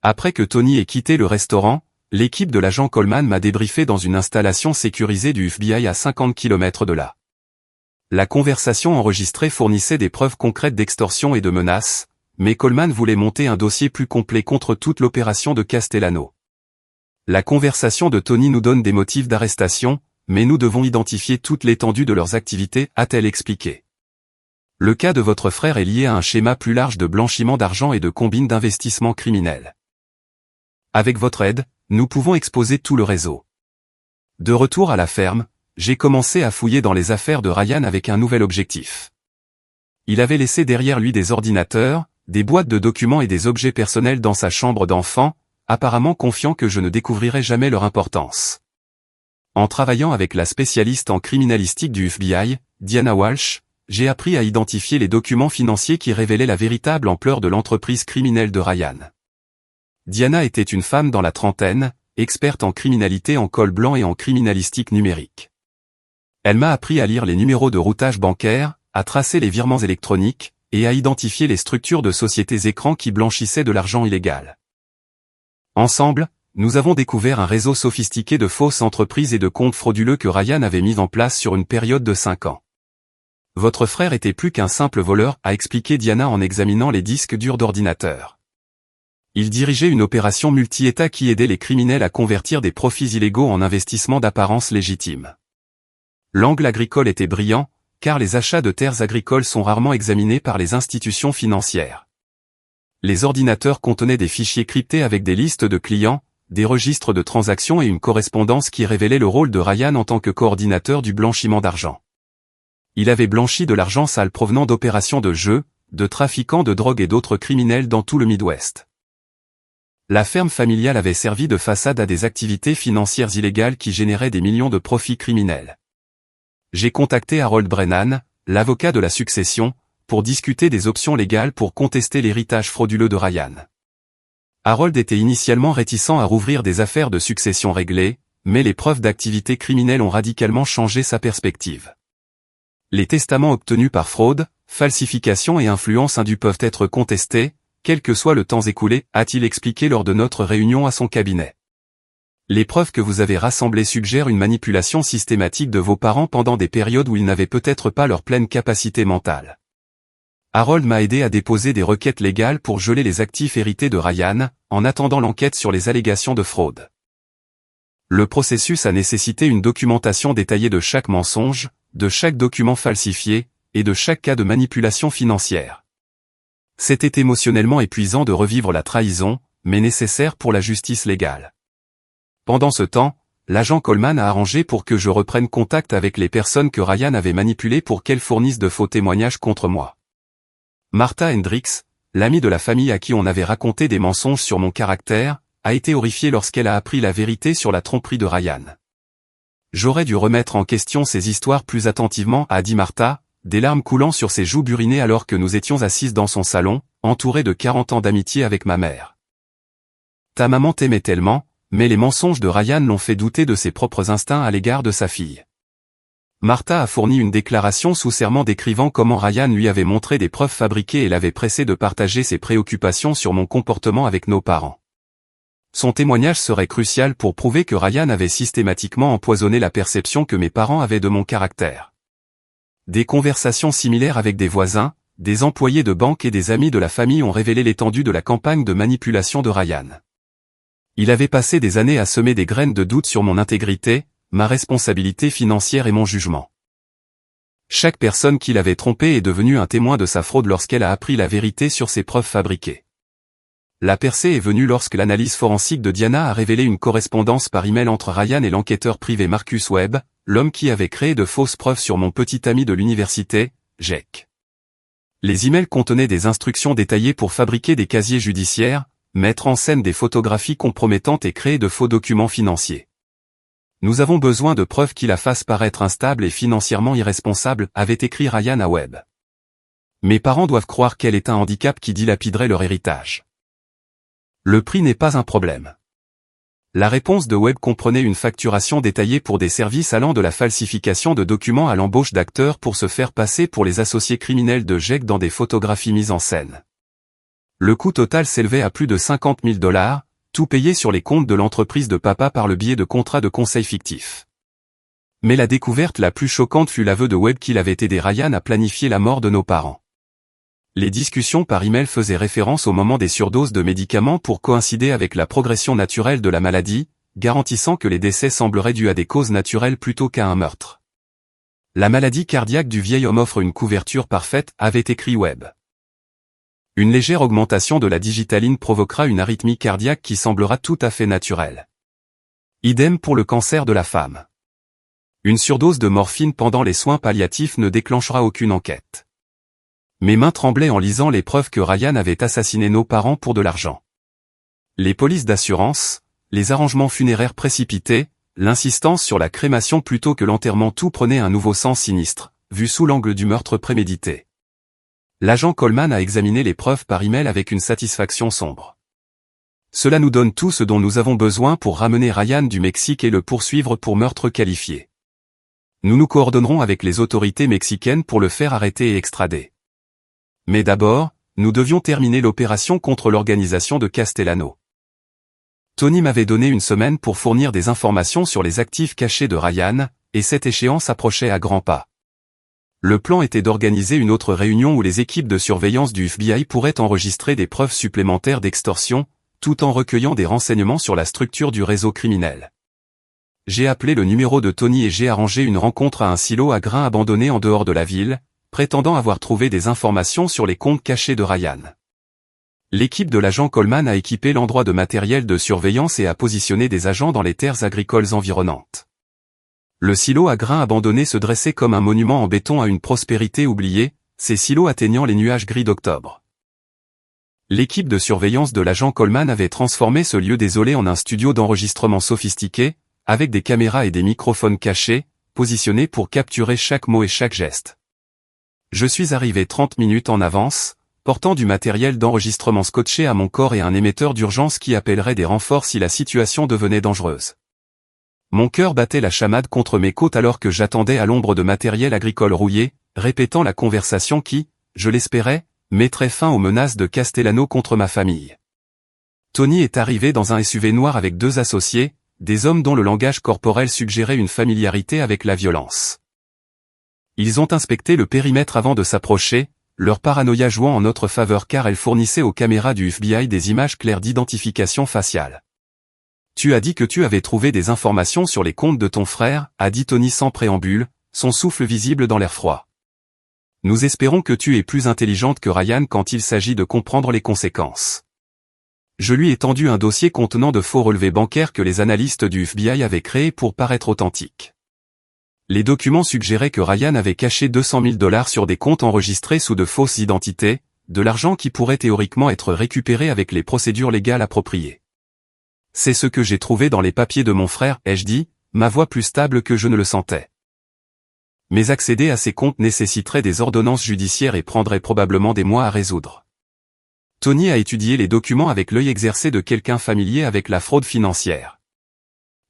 Après que Tony ait quitté le restaurant, l'équipe de l'agent Coleman m'a débriefé dans une installation sécurisée du FBI à 50 km de là. La conversation enregistrée fournissait des preuves concrètes d'extorsion et de menaces, mais Coleman voulait monter un dossier plus complet contre toute l'opération de Castellano. La conversation de Tony nous donne des motifs d'arrestation, mais nous devons identifier toute l'étendue de leurs activités, a-t-elle expliqué. Le cas de votre frère est lié à un schéma plus large de blanchiment d'argent et de combine d'investissement criminel. Avec votre aide, nous pouvons exposer tout le réseau. De retour à la ferme, j'ai commencé à fouiller dans les affaires de Ryan avec un nouvel objectif. Il avait laissé derrière lui des ordinateurs, des boîtes de documents et des objets personnels dans sa chambre d'enfant, apparemment confiant que je ne découvrirais jamais leur importance. En travaillant avec la spécialiste en criminalistique du FBI, Diana Walsh, j'ai appris à identifier les documents financiers qui révélaient la véritable ampleur de l'entreprise criminelle de Ryan. Diana était une femme dans la trentaine, experte en criminalité en col blanc et en criminalistique numérique. Elle m'a appris à lire les numéros de routage bancaire, à tracer les virements électroniques, et à identifier les structures de sociétés écrans qui blanchissaient de l'argent illégal. Ensemble, nous avons découvert un réseau sophistiqué de fausses entreprises et de comptes frauduleux que Ryan avait mis en place sur une période de 5 ans. Votre frère était plus qu'un simple voleur, a expliqué Diana en examinant les disques durs d'ordinateur. Il dirigeait une opération multi-État qui aidait les criminels à convertir des profits illégaux en investissements d'apparence légitime. L'angle agricole était brillant, car les achats de terres agricoles sont rarement examinés par les institutions financières. Les ordinateurs contenaient des fichiers cryptés avec des listes de clients, des registres de transactions et une correspondance qui révélait le rôle de Ryan en tant que coordinateur du blanchiment d'argent. Il avait blanchi de l'argent sale provenant d'opérations de jeux, de trafiquants de drogue et d'autres criminels dans tout le Midwest. La ferme familiale avait servi de façade à des activités financières illégales qui généraient des millions de profits criminels. J'ai contacté Harold Brennan, l'avocat de la succession, pour discuter des options légales pour contester l'héritage frauduleux de Ryan. Harold était initialement réticent à rouvrir des affaires de succession réglées, mais les preuves d'activité criminelle ont radicalement changé sa perspective. Les testaments obtenus par fraude, falsification et influence indue peuvent être contestés, quel que soit le temps écoulé, a-t-il expliqué lors de notre réunion à son cabinet. Les preuves que vous avez rassemblées suggèrent une manipulation systématique de vos parents pendant des périodes où ils n'avaient peut-être pas leur pleine capacité mentale. Harold m'a aidé à déposer des requêtes légales pour geler les actifs hérités de Ryan, en attendant l'enquête sur les allégations de fraude. Le processus a nécessité une documentation détaillée de chaque mensonge, de chaque document falsifié, et de chaque cas de manipulation financière. C'était émotionnellement épuisant de revivre la trahison, mais nécessaire pour la justice légale. Pendant ce temps, l'agent Coleman a arrangé pour que je reprenne contact avec les personnes que Ryan avait manipulées pour qu'elles fournissent de faux témoignages contre moi. Martha Hendricks, l'amie de la famille à qui on avait raconté des mensonges sur mon caractère, a été horrifiée lorsqu'elle a appris la vérité sur la tromperie de Ryan. J'aurais dû remettre en question ces histoires plus attentivement, a dit Martha, des larmes coulant sur ses joues burinées alors que nous étions assises dans son salon, entourées de 40 ans d'amitié avec ma mère. Ta maman t'aimait tellement, mais les mensonges de Ryan l'ont fait douter de ses propres instincts à l'égard de sa fille. Martha a fourni une déclaration sous serment décrivant comment Ryan lui avait montré des preuves fabriquées et l'avait pressé de partager ses préoccupations sur mon comportement avec nos parents. Son témoignage serait crucial pour prouver que Ryan avait systématiquement empoisonné la perception que mes parents avaient de mon caractère. Des conversations similaires avec des voisins, des employés de banque et des amis de la famille ont révélé l'étendue de la campagne de manipulation de Ryan. Il avait passé des années à semer des graines de doute sur mon intégrité, ma responsabilité financière et mon jugement. Chaque personne qui l'avait trompé est devenue un témoin de sa fraude lorsqu'elle a appris la vérité sur ses preuves fabriquées. La percée est venue lorsque l'analyse forensique de Diana a révélé une correspondance par email entre Ryan et l'enquêteur privé Marcus Webb, l'homme qui avait créé de fausses preuves sur mon petit ami de l'université, Jake. Les emails contenaient des instructions détaillées pour fabriquer des casiers judiciaires, mettre en scène des photographies compromettantes et créer de faux documents financiers. Nous avons besoin de preuves qui la fassent paraître instable et financièrement irresponsable, avait écrit Ryan à Webb. Mes parents doivent croire qu'elle est un handicap qui dilapiderait leur héritage. Le prix n'est pas un problème. La réponse de Webb comprenait une facturation détaillée pour des services allant de la falsification de documents à l'embauche d'acteurs pour se faire passer pour les associés criminels de Jake dans des photographies mises en scène. Le coût total s'élevait à plus de 50 000 $, tout payé sur les comptes de l'entreprise de papa par le biais de contrats de conseil fictifs. Mais la découverte la plus choquante fut l'aveu de Webb qu'il avait aidé Ryan à planifier la mort de nos parents. Les discussions par email faisaient référence au moment des surdoses de médicaments pour coïncider avec la progression naturelle de la maladie, garantissant que les décès sembleraient dus à des causes naturelles plutôt qu'à un meurtre. La maladie cardiaque du vieil homme offre une couverture parfaite, avait écrit Webb. Une légère augmentation de la digitaline provoquera une arythmie cardiaque qui semblera tout à fait naturelle. Idem pour le cancer de la femme. Une surdose de morphine pendant les soins palliatifs ne déclenchera aucune enquête. Mes mains tremblaient en lisant les preuves que Ryan avait assassiné nos parents pour de l'argent. Les polices d'assurance, les arrangements funéraires précipités, l'insistance sur la crémation plutôt que l'enterrement, tout prenait un nouveau sens sinistre, vu sous l'angle du meurtre prémédité. L'agent Coleman a examiné les preuves par email avec une satisfaction sombre. Cela nous donne tout ce dont nous avons besoin pour ramener Ryan du Mexique et le poursuivre pour meurtre qualifié. Nous nous coordonnerons avec les autorités mexicaines pour le faire arrêter et extrader. Mais d'abord, nous devions terminer l'opération contre l'organisation de Castellano. Tony m'avait donné une semaine pour fournir des informations sur les actifs cachés de Ryan, et cette échéance approchait à grands pas. Le plan était d'organiser une autre réunion où les équipes de surveillance du FBI pourraient enregistrer des preuves supplémentaires d'extorsion, tout en recueillant des renseignements sur la structure du réseau criminel. J'ai appelé le numéro de Tony et j'ai arrangé une rencontre à un silo à grains abandonné en dehors de la ville, prétendant avoir trouvé des informations sur les comptes cachés de Ryan. L'équipe de l'agent Coleman a équipé l'endroit de matériel de surveillance et a positionné des agents dans les terres agricoles environnantes. Le silo à grains abandonné se dressait comme un monument en béton à une prospérité oubliée, ses silos atteignant les nuages gris d'octobre. L'équipe de surveillance de l'agent Coleman avait transformé ce lieu désolé en un studio d'enregistrement sophistiqué, avec des caméras et des microphones cachés, positionnés pour capturer chaque mot et chaque geste. Je suis arrivé 30 minutes en avance, portant du matériel d'enregistrement scotché à mon corps et un émetteur d'urgence qui appellerait des renforts si la situation devenait dangereuse. Mon cœur battait la chamade contre mes côtes alors que j'attendais à l'ombre de matériel agricole rouillé, répétant la conversation qui, je l'espérais, mettrait fin aux menaces de Castellano contre ma famille. Tony est arrivé dans un SUV noir avec 2 associés, des hommes dont le langage corporel suggérait une familiarité avec la violence. Ils ont inspecté le périmètre avant de s'approcher, leur paranoïa jouant en notre faveur car elle fournissait aux caméras du FBI des images claires d'identification faciale. Tu as dit que tu avais trouvé des informations sur les comptes de ton frère, a dit Tony sans préambule, son souffle visible dans l'air froid. Nous espérons que tu es plus intelligente que Ryan quand il s'agit de comprendre les conséquences. Je lui ai tendu un dossier contenant de faux relevés bancaires que les analystes du FBI avaient créés pour paraître authentiques. Les documents suggéraient que Ryan avait caché $200 000 sur des comptes enregistrés sous de fausses identités, de l'argent qui pourrait théoriquement être récupéré avec les procédures légales appropriées. C'est ce que j'ai trouvé dans les papiers de mon frère, ai-je dit, ma voix plus stable que je ne le sentais. Mais accéder à ces comptes nécessiterait des ordonnances judiciaires et prendrait probablement des mois à résoudre. Tony a étudié les documents avec l'œil exercé de quelqu'un familier avec la fraude financière.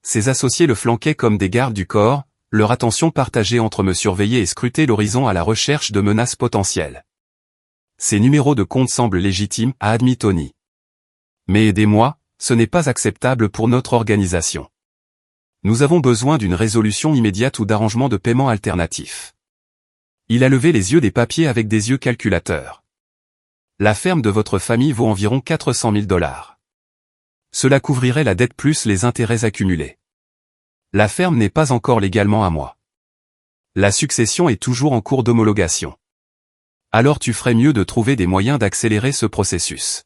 Ses associés le flanquaient comme des gardes du corps, leur attention partagée entre me surveiller et scruter l'horizon à la recherche de menaces potentielles. Ces numéros de compte semblent légitimes, a admis Tony. Mais aidez-moi, ce n'est pas acceptable pour notre organisation. Nous avons besoin d'une résolution immédiate ou d'arrangement de paiement alternatif. Il a levé les yeux des papiers avec des yeux calculateurs. La ferme de votre famille vaut environ $400 000. Cela couvrirait la dette plus les intérêts accumulés. La ferme n'est pas encore légalement à moi. La succession est toujours en cours d'homologation. Alors tu ferais mieux de trouver des moyens d'accélérer ce processus.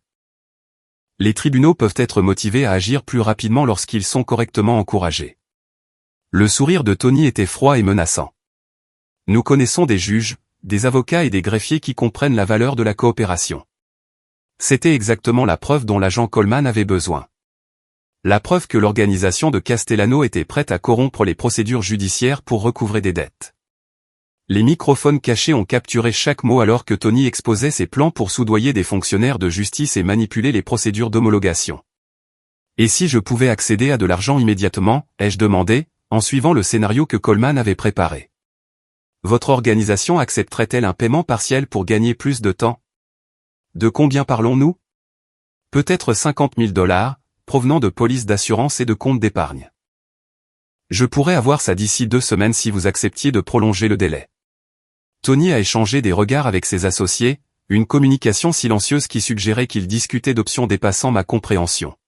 Les tribunaux peuvent être motivés à agir plus rapidement lorsqu'ils sont correctement encouragés. Le sourire de Tony était froid et menaçant. Nous connaissons des juges, des avocats et des greffiers qui comprennent la valeur de la coopération. C'était exactement la preuve dont l'agent Coleman avait besoin. La preuve que l'organisation de Castellano était prête à corrompre les procédures judiciaires pour recouvrer des dettes. Les microphones cachés ont capturé chaque mot alors que Tony exposait ses plans pour soudoyer des fonctionnaires de justice et manipuler les procédures d'homologation. Et si je pouvais accéder à de l'argent immédiatement, ai-je demandé, en suivant le scénario que Coleman avait préparé. Votre organisation accepterait-elle un paiement partiel pour gagner plus de temps? De combien parlons-nous? Peut-être $50 000, provenant de polices d'assurance et de comptes d'épargne. Je pourrais avoir ça d'ici 2 semaines si vous acceptiez de prolonger le délai. Tony a échangé des regards avec ses associés, Une communication silencieuse qui suggérait qu'il discutait d'options dépassant ma compréhension.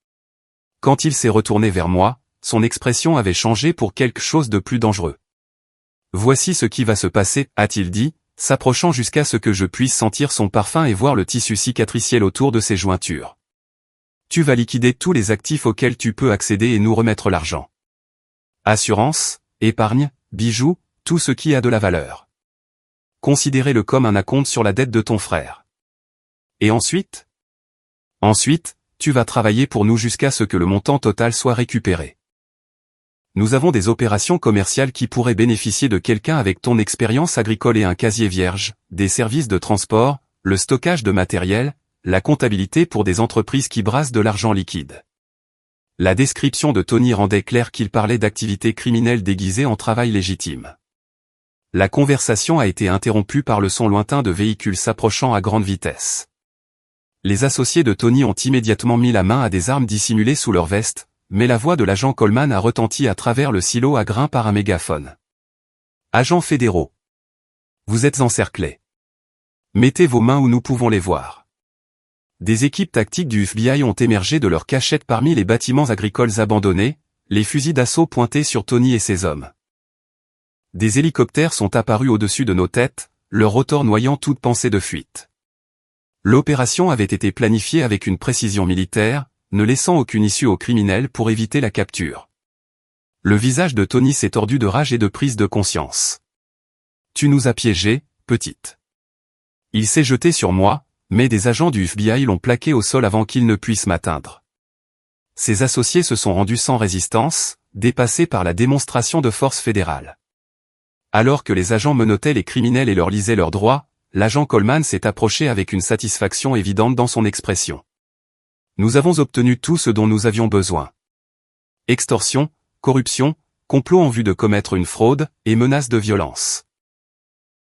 Quand il s'est retourné vers moi, son expression avait changé pour quelque chose de plus dangereux. « Voici ce qui va se passer », a-t-il dit, s'approchant jusqu'à ce que je puisse sentir son parfum et voir le tissu cicatriciel autour de ses jointures. « Tu vas liquider tous les actifs auxquels tu peux accéder et nous remettre l'argent. Assurance, épargne, bijoux, tout ce qui a de la valeur. Considérez-le comme un acompte sur la dette de ton frère. Et ensuite ? Ensuite, tu vas travailler pour nous jusqu'à ce que le montant total soit récupéré. Nous avons des opérations commerciales qui pourraient bénéficier de quelqu'un avec ton expérience agricole et un casier vierge, des services de transport, le stockage de matériel, la comptabilité pour des entreprises qui brassent de l'argent liquide. La description de Tony rendait clair qu'il parlait d'activités criminelles déguisées en travail légitime. La conversation a été interrompue par le son lointain de véhicules s'approchant à grande vitesse. Les associés de Tony ont immédiatement mis la main à des armes dissimulées sous leur veste, mais la voix de l'agent Coleman a retenti à travers le silo à grains par un mégaphone. Agents fédéraux. Vous êtes encerclés. Mettez vos mains où nous pouvons les voir. Des équipes tactiques du FBI ont émergé de leurs cachettes parmi les bâtiments agricoles abandonnés, les fusils d'assaut pointés sur Tony et ses hommes. Des hélicoptères sont apparus au-dessus de nos têtes, leur rotor noyant toute pensée de fuite. L'opération avait été planifiée avec une précision militaire, ne laissant aucune issue aux criminels pour éviter la capture. Le visage de Tony s'est tordu de rage et de prise de conscience. « Tu nous as piégés, petite. » Il s'est jeté sur moi, mais des agents du FBI l'ont plaqué au sol avant qu'il ne puisse m'atteindre. Ses associés se sont rendus sans résistance, dépassés par la démonstration de force fédérale. Alors que les agents menottaient les criminels et leur lisaient leurs droits, l'agent Coleman s'est approché avec une satisfaction évidente dans son expression. Nous avons obtenu tout ce dont nous avions besoin. Extorsion, corruption, complot en vue de commettre une fraude, et menaces de violence.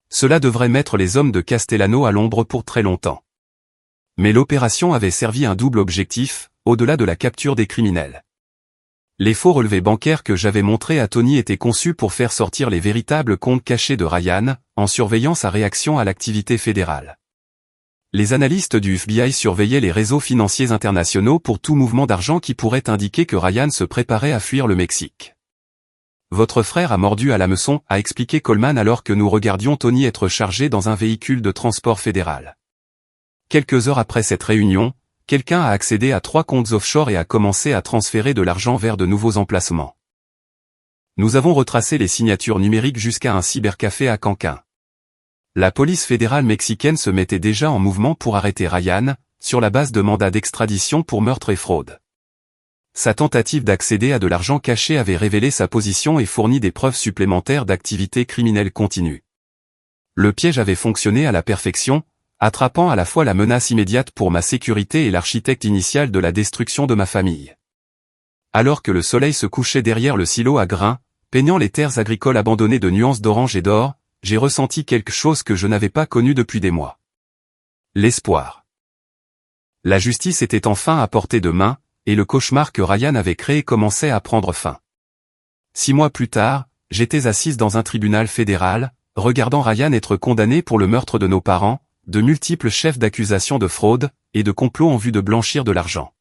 Cela devrait mettre les hommes de Castellano à l'ombre pour très longtemps. Mais l'opération avait servi un double objectif, au-delà de la capture des criminels. Les faux relevés bancaires que j'avais montrés à Tony étaient conçus pour faire sortir les véritables comptes cachés de Ryan, en surveillant sa réaction à l'activité fédérale. Les analystes du FBI surveillaient les réseaux financiers internationaux pour tout mouvement d'argent qui pourrait indiquer que Ryan se préparait à fuir le Mexique. Votre frère a mordu à l'hameçon, a expliqué Coleman alors que nous regardions Tony être chargé dans un véhicule de transport fédéral. Quelques heures après cette réunion, quelqu'un a accédé à 3 comptes offshore et a commencé à transférer de l'argent vers de nouveaux emplacements. Nous avons retracé les signatures numériques jusqu'à un cybercafé à Cancun. La police fédérale mexicaine se mettait déjà en mouvement pour arrêter Ryan, sur la base de mandats d'extradition pour meurtre et fraude. Sa tentative d'accéder à de l'argent caché avait révélé sa position et fourni des preuves supplémentaires d'activité criminelle continue. Le piège avait fonctionné à la perfection, attrapant à la fois la menace immédiate pour ma sécurité et l'architecte initial de la destruction de ma famille. Alors que le soleil se couchait derrière le silo à grains, peignant les terres agricoles abandonnées de nuances d'orange et d'or, j'ai ressenti quelque chose que je n'avais pas connu depuis des mois. L'espoir. La justice était enfin à portée de main, et le cauchemar que Ryan avait créé commençait à prendre fin. 6 mois plus tard, j'étais assise dans un tribunal fédéral, regardant Ryan être condamné pour le meurtre de nos parents, de multiples chefs d'accusation de fraude, et de complot en vue de blanchir de l'argent.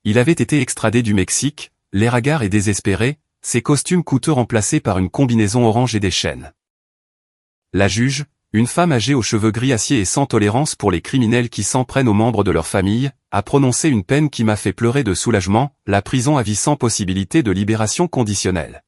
Il avait été extradé du Mexique, l'air hagard et désespéré, ses costumes coûteux remplacés par une combinaison orange et des chaînes. La juge, une femme âgée aux cheveux gris acier et sans tolérance pour les criminels qui s'en prennent aux membres de leur famille, a prononcé une peine qui m'a fait pleurer de soulagement, la prison à vie sans possibilité de libération conditionnelle.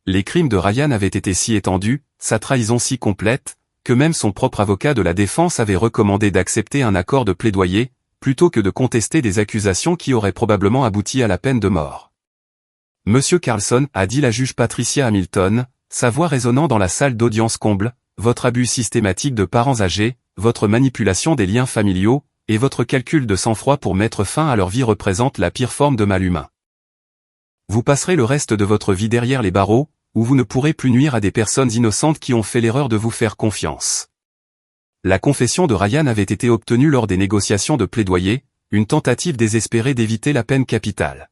Les crimes de Ryan avaient été si étendus, sa trahison si complète, que même son propre avocat de la défense avait recommandé d'accepter un accord de plaidoyer, plutôt que de contester des accusations qui auraient probablement abouti à la peine de mort. Monsieur Carlson, a dit la juge Patricia Hamilton, sa voix résonnant dans la salle d'audience comble, votre abus systématique de parents âgés, votre manipulation des liens familiaux, et votre calcul de sang-froid pour mettre fin à leur vie représentent la pire forme de mal humain. Vous passerez le reste de votre vie derrière les barreaux, où vous ne pourrez plus nuire à des personnes innocentes qui ont fait l'erreur de vous faire confiance. La confession de Ryan avait été obtenue lors des négociations de plaidoyer, une tentative désespérée d'éviter la peine capitale.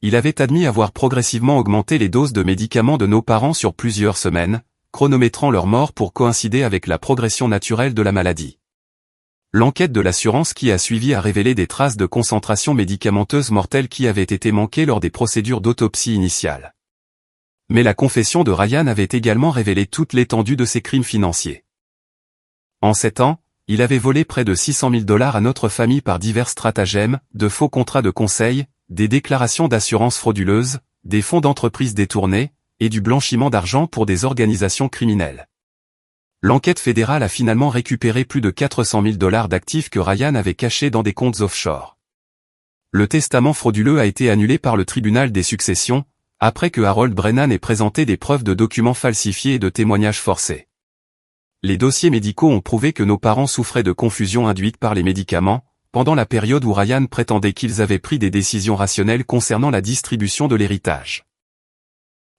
Il avait admis avoir progressivement augmenté les doses de médicaments de nos parents sur plusieurs semaines, chronométrant leur mort pour coïncider avec la progression naturelle de la maladie. L'enquête de l'assurance qui a suivi a révélé des traces de concentration médicamenteuse mortelle qui avaient été manquées lors des procédures d'autopsie initiale. Mais la confession de Ryan avait également révélé toute l'étendue de ses crimes financiers. En 7 ans, il avait volé près de 600 000 $ à notre famille par divers stratagèmes, de faux contrats de conseil, des déclarations d'assurance frauduleuses, des fonds d'entreprise détournés, et du blanchiment d'argent pour des organisations criminelles. L'enquête fédérale a finalement récupéré plus de 400 000 $ d'actifs que Ryan avait cachés dans des comptes offshore. Le testament frauduleux a été annulé par le tribunal des successions, après que Harold Brennan ait présenté des preuves de documents falsifiés et de témoignages forcés. Les dossiers médicaux ont prouvé que nos parents souffraient de confusion induite par les médicaments, pendant la période où Ryan prétendait qu'ils avaient pris des décisions rationnelles concernant la distribution de l'héritage.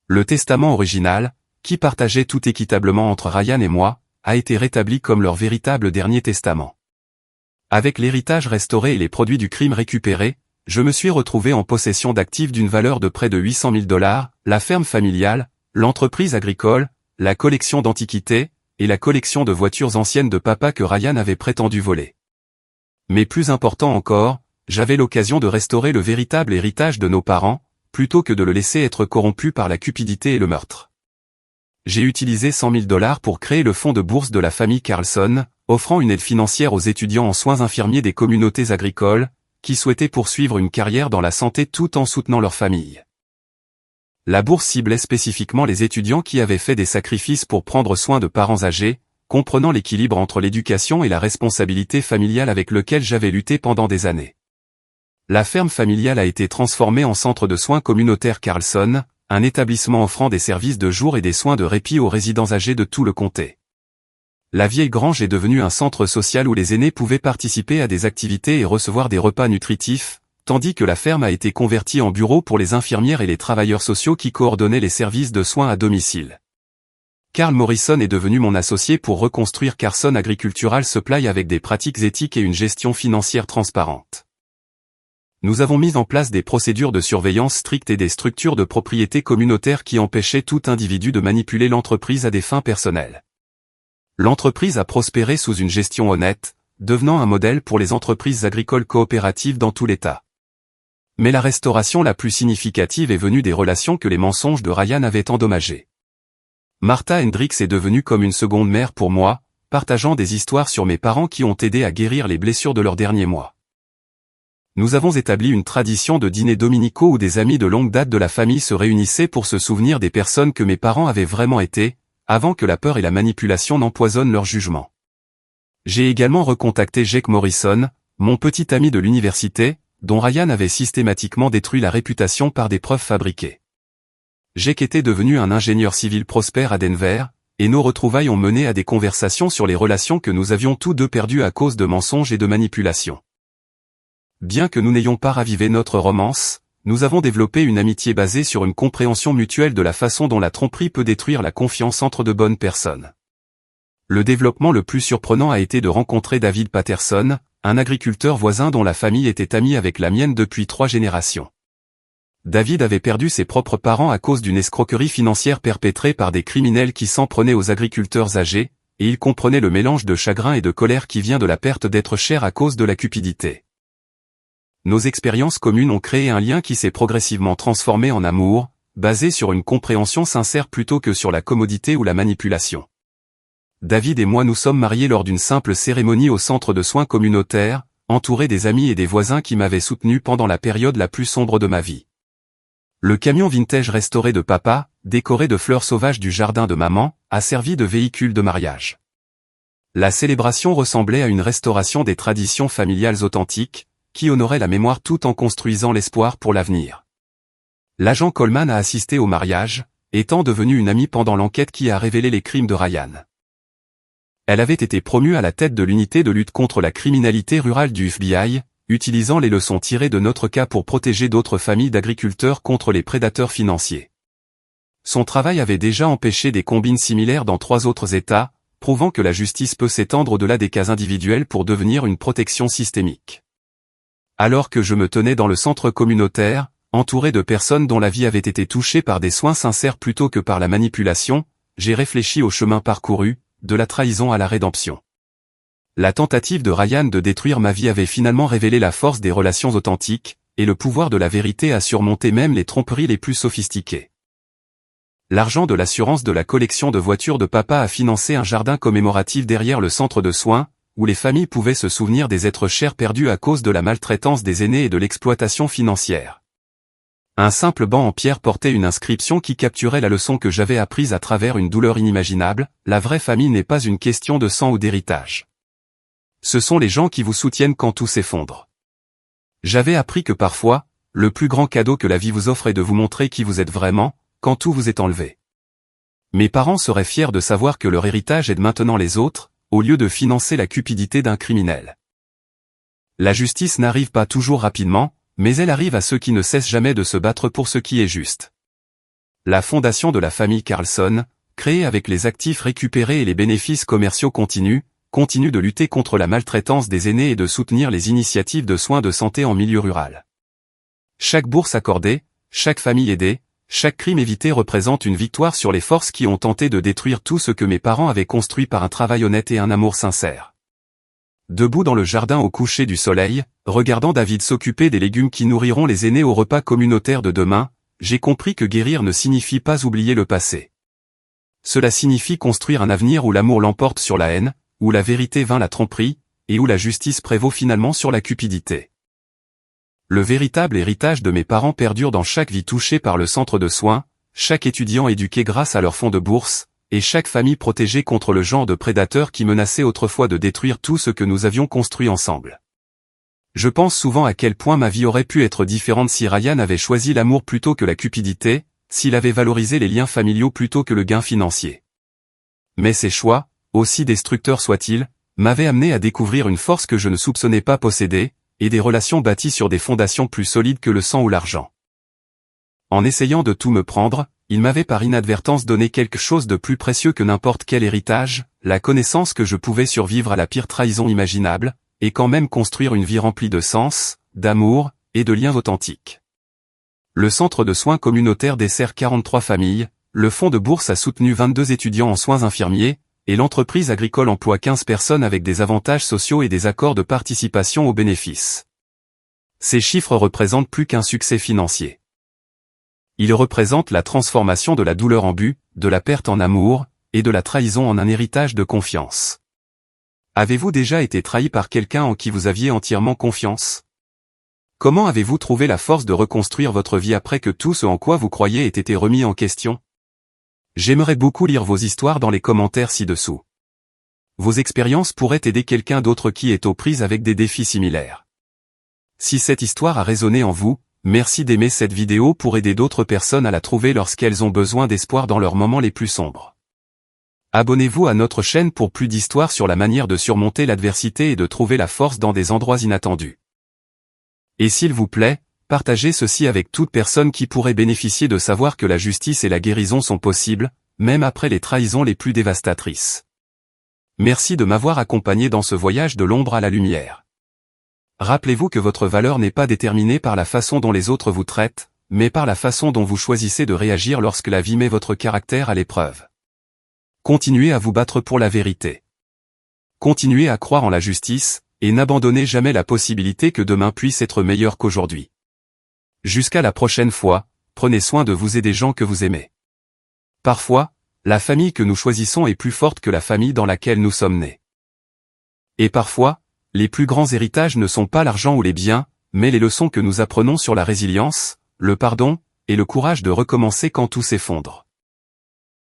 Le testament original, qui partageait tout équitablement entre Ryan et moi, a été rétabli comme leur véritable dernier testament. Avec l'héritage restauré et les produits du crime récupérés, je me suis retrouvé en possession d'actifs d'une valeur de près de 800 000 $, la ferme familiale, l'entreprise agricole, la collection d'antiquités, et la collection de voitures anciennes de papa que Ryan avait prétendu voler. Mais plus important encore, j'avais l'occasion de restaurer le véritable héritage de nos parents, plutôt que de le laisser être corrompu par la cupidité et le meurtre. J'ai utilisé 100 000 $ pour créer le fonds de bourse de la famille Carlson, offrant une aide financière aux étudiants en soins infirmiers des communautés agricoles, qui souhaitaient poursuivre une carrière dans la santé tout en soutenant leur famille. La bourse ciblait spécifiquement les étudiants qui avaient fait des sacrifices pour prendre soin de parents âgés, comprenant l'équilibre entre l'éducation et la responsabilité familiale avec lequel j'avais lutté pendant des années. La ferme familiale a été transformée en centre de soins communautaire Carlson, un établissement offrant des services de jour et des soins de répit aux résidents âgés de tout le comté. La vieille grange est devenue un centre social où les aînés pouvaient participer à des activités et recevoir des repas nutritifs, tandis que la ferme a été convertie en bureau pour les infirmières et les travailleurs sociaux qui coordonnaient les services de soins à domicile. Carl Morrison est devenu mon associé pour reconstruire Carson Agricultural Supply avec des pratiques éthiques et une gestion financière transparente. Nous avons mis en place des procédures de surveillance strictes et des structures de propriété communautaire qui empêchaient tout individu de manipuler l'entreprise à des fins personnelles. L'entreprise a prospéré sous une gestion honnête, devenant un modèle pour les entreprises agricoles coopératives dans tout l'État. Mais la restauration la plus significative est venue des relations que les mensonges de Ryan avaient endommagées. Martha Hendricks est devenue comme une seconde mère pour moi, partageant des histoires sur mes parents qui ont aidé à guérir les blessures de leurs derniers mois. Nous avons établi une tradition de dîners dominicaux où des amis de longue date de la famille se réunissaient pour se souvenir des personnes que mes parents avaient vraiment été, avant que la peur et la manipulation n'empoisonnent leur jugement. J'ai également recontacté Jake Morrison, mon petit ami de l'université, dont Ryan avait systématiquement détruit la réputation par des preuves fabriquées. Jake était devenu un ingénieur civil prospère à Denver, et nos retrouvailles ont mené à des conversations sur les relations que nous avions tous deux perdues à cause de mensonges et de manipulations. Bien que nous n'ayons pas ravivé notre romance, nous avons développé une amitié basée sur une compréhension mutuelle de la façon dont la tromperie peut détruire la confiance entre de bonnes personnes. Le développement le plus surprenant a été de rencontrer David Patterson, un agriculteur voisin dont la famille était amie avec la mienne depuis 3 générations. David avait perdu ses propres parents à cause d'une escroquerie financière perpétrée par des criminels qui s'en prenaient aux agriculteurs âgés, et il comprenait le mélange de chagrin et de colère qui vient de la perte d'être cher à cause de la cupidité. Nos expériences communes ont créé un lien qui s'est progressivement transformé en amour, basé sur une compréhension sincère plutôt que sur la commodité ou la manipulation. David et moi nous sommes mariés lors d'une simple cérémonie au centre de soins communautaire, entourés des amis et des voisins qui m'avaient soutenu pendant la période la plus sombre de ma vie. Le camion vintage restauré de papa, décoré de fleurs sauvages du jardin de maman, a servi de véhicule de mariage. La célébration ressemblait à une restauration des traditions familiales authentiques, qui honorait la mémoire tout en construisant l'espoir pour l'avenir. L'agent Coleman a assisté au mariage, étant devenu une amie pendant l'enquête qui a révélé les crimes de Ryan. Elle avait été promue à la tête de l'unité de lutte contre la criminalité rurale du FBI, utilisant les leçons tirées de notre cas pour protéger d'autres familles d'agriculteurs contre les prédateurs financiers. Son travail avait déjà empêché des combines similaires dans 3 autres États, prouvant que la justice peut s'étendre au-delà des cas individuels pour devenir une protection systémique. Alors que je me tenais dans le centre communautaire, entouré de personnes dont la vie avait été touchée par des soins sincères plutôt que par la manipulation, j'ai réfléchi au chemin parcouru, de la trahison à la rédemption. La tentative de Ryan de détruire ma vie avait finalement révélé la force des relations authentiques, et le pouvoir de la vérité à surmonter même les tromperies les plus sophistiquées. L'argent de l'assurance de la collection de voitures de papa a financé un jardin commémoratif derrière le centre de soins, où les familles pouvaient se souvenir des êtres chers perdus à cause de la maltraitance des aînés et de l'exploitation financière. Un simple banc en pierre portait une inscription qui capturait la leçon que j'avais apprise à travers une douleur inimaginable: la vraie famille n'est pas une question de sang ou d'héritage. Ce sont les gens qui vous soutiennent quand tout s'effondre. J'avais appris que parfois, le plus grand cadeau que la vie vous offre est de vous montrer qui vous êtes vraiment, quand tout vous est enlevé. Mes parents seraient fiers de savoir que leur héritage aide maintenant les autres, au lieu de financer la cupidité d'un criminel. La justice n'arrive pas toujours rapidement, mais elle arrive à ceux qui ne cessent jamais de se battre pour ce qui est juste. La fondation de la famille Carlson, créée avec les actifs récupérés et les bénéfices commerciaux continue de lutter contre la maltraitance des aînés et de soutenir les initiatives de soins de santé en milieu rural. Chaque bourse accordée, chaque famille aidée, chaque crime évité représente une victoire sur les forces qui ont tenté de détruire tout ce que mes parents avaient construit par un travail honnête et un amour sincère. Debout dans le jardin au coucher du soleil, regardant David s'occuper des légumes qui nourriront les aînés au repas communautaire de demain, j'ai compris que guérir ne signifie pas oublier le passé. Cela signifie construire un avenir où l'amour l'emporte sur la haine, où la vérité vainc la tromperie, et où la justice prévaut finalement sur la cupidité. Le véritable héritage de mes parents perdure dans chaque vie touchée par le centre de soins, chaque étudiant éduqué grâce à leur fonds de bourse, et chaque famille protégée contre le genre de prédateurs qui menaçaient autrefois de détruire tout ce que nous avions construit ensemble. Je pense souvent à quel point ma vie aurait pu être différente si Ryan avait choisi l'amour plutôt que la cupidité, s'il avait valorisé les liens familiaux plutôt que le gain financier. Mais ces choix, aussi destructeurs soient-ils, m'avaient amené à découvrir une force que je ne soupçonnais pas posséder, et des relations bâties sur des fondations plus solides que le sang ou l'argent. En essayant de tout me prendre, il m'avait par inadvertance donné quelque chose de plus précieux que n'importe quel héritage, la connaissance que je pouvais survivre à la pire trahison imaginable, et quand même construire une vie remplie de sens, d'amour, et de liens authentiques. Le centre de soins communautaire dessert 43 familles, le fonds de bourse a soutenu 22 étudiants en soins infirmiers, et l'entreprise agricole emploie 15 personnes avec des avantages sociaux et des accords de participation aux bénéfices. Ces chiffres représentent plus qu'un succès financier. Ils représentent la transformation de la douleur en but, de la perte en amour, et de la trahison en un héritage de confiance. Avez-vous déjà été trahi par quelqu'un en qui vous aviez entièrement confiance? Comment avez-vous trouvé la force de reconstruire votre vie après que tout ce en quoi vous croyiez ait été remis en question? J'aimerais beaucoup lire vos histoires dans les commentaires ci-dessous. Vos expériences pourraient aider quelqu'un d'autre qui est aux prises avec des défis similaires. Si cette histoire a résonné en vous, merci d'aimer cette vidéo pour aider d'autres personnes à la trouver lorsqu'elles ont besoin d'espoir dans leurs moments les plus sombres. Abonnez-vous à notre chaîne pour plus d'histoires sur la manière de surmonter l'adversité et de trouver la force dans des endroits inattendus. Et s'il vous plaît, partagez ceci avec toute personne qui pourrait bénéficier de savoir que la justice et la guérison sont possibles, même après les trahisons les plus dévastatrices. Merci de m'avoir accompagné dans ce voyage de l'ombre à la lumière. Rappelez-vous que votre valeur n'est pas déterminée par la façon dont les autres vous traitent, mais par la façon dont vous choisissez de réagir lorsque la vie met votre caractère à l'épreuve. Continuez à vous battre pour la vérité. Continuez à croire en la justice, et n'abandonnez jamais la possibilité que demain puisse être meilleur qu'aujourd'hui. Jusqu'à la prochaine fois, prenez soin de vous et des gens que vous aimez. Parfois, la famille que nous choisissons est plus forte que la famille dans laquelle nous sommes nés. Et parfois, les plus grands héritages ne sont pas l'argent ou les biens, mais les leçons que nous apprenons sur la résilience, le pardon, et le courage de recommencer quand tout s'effondre.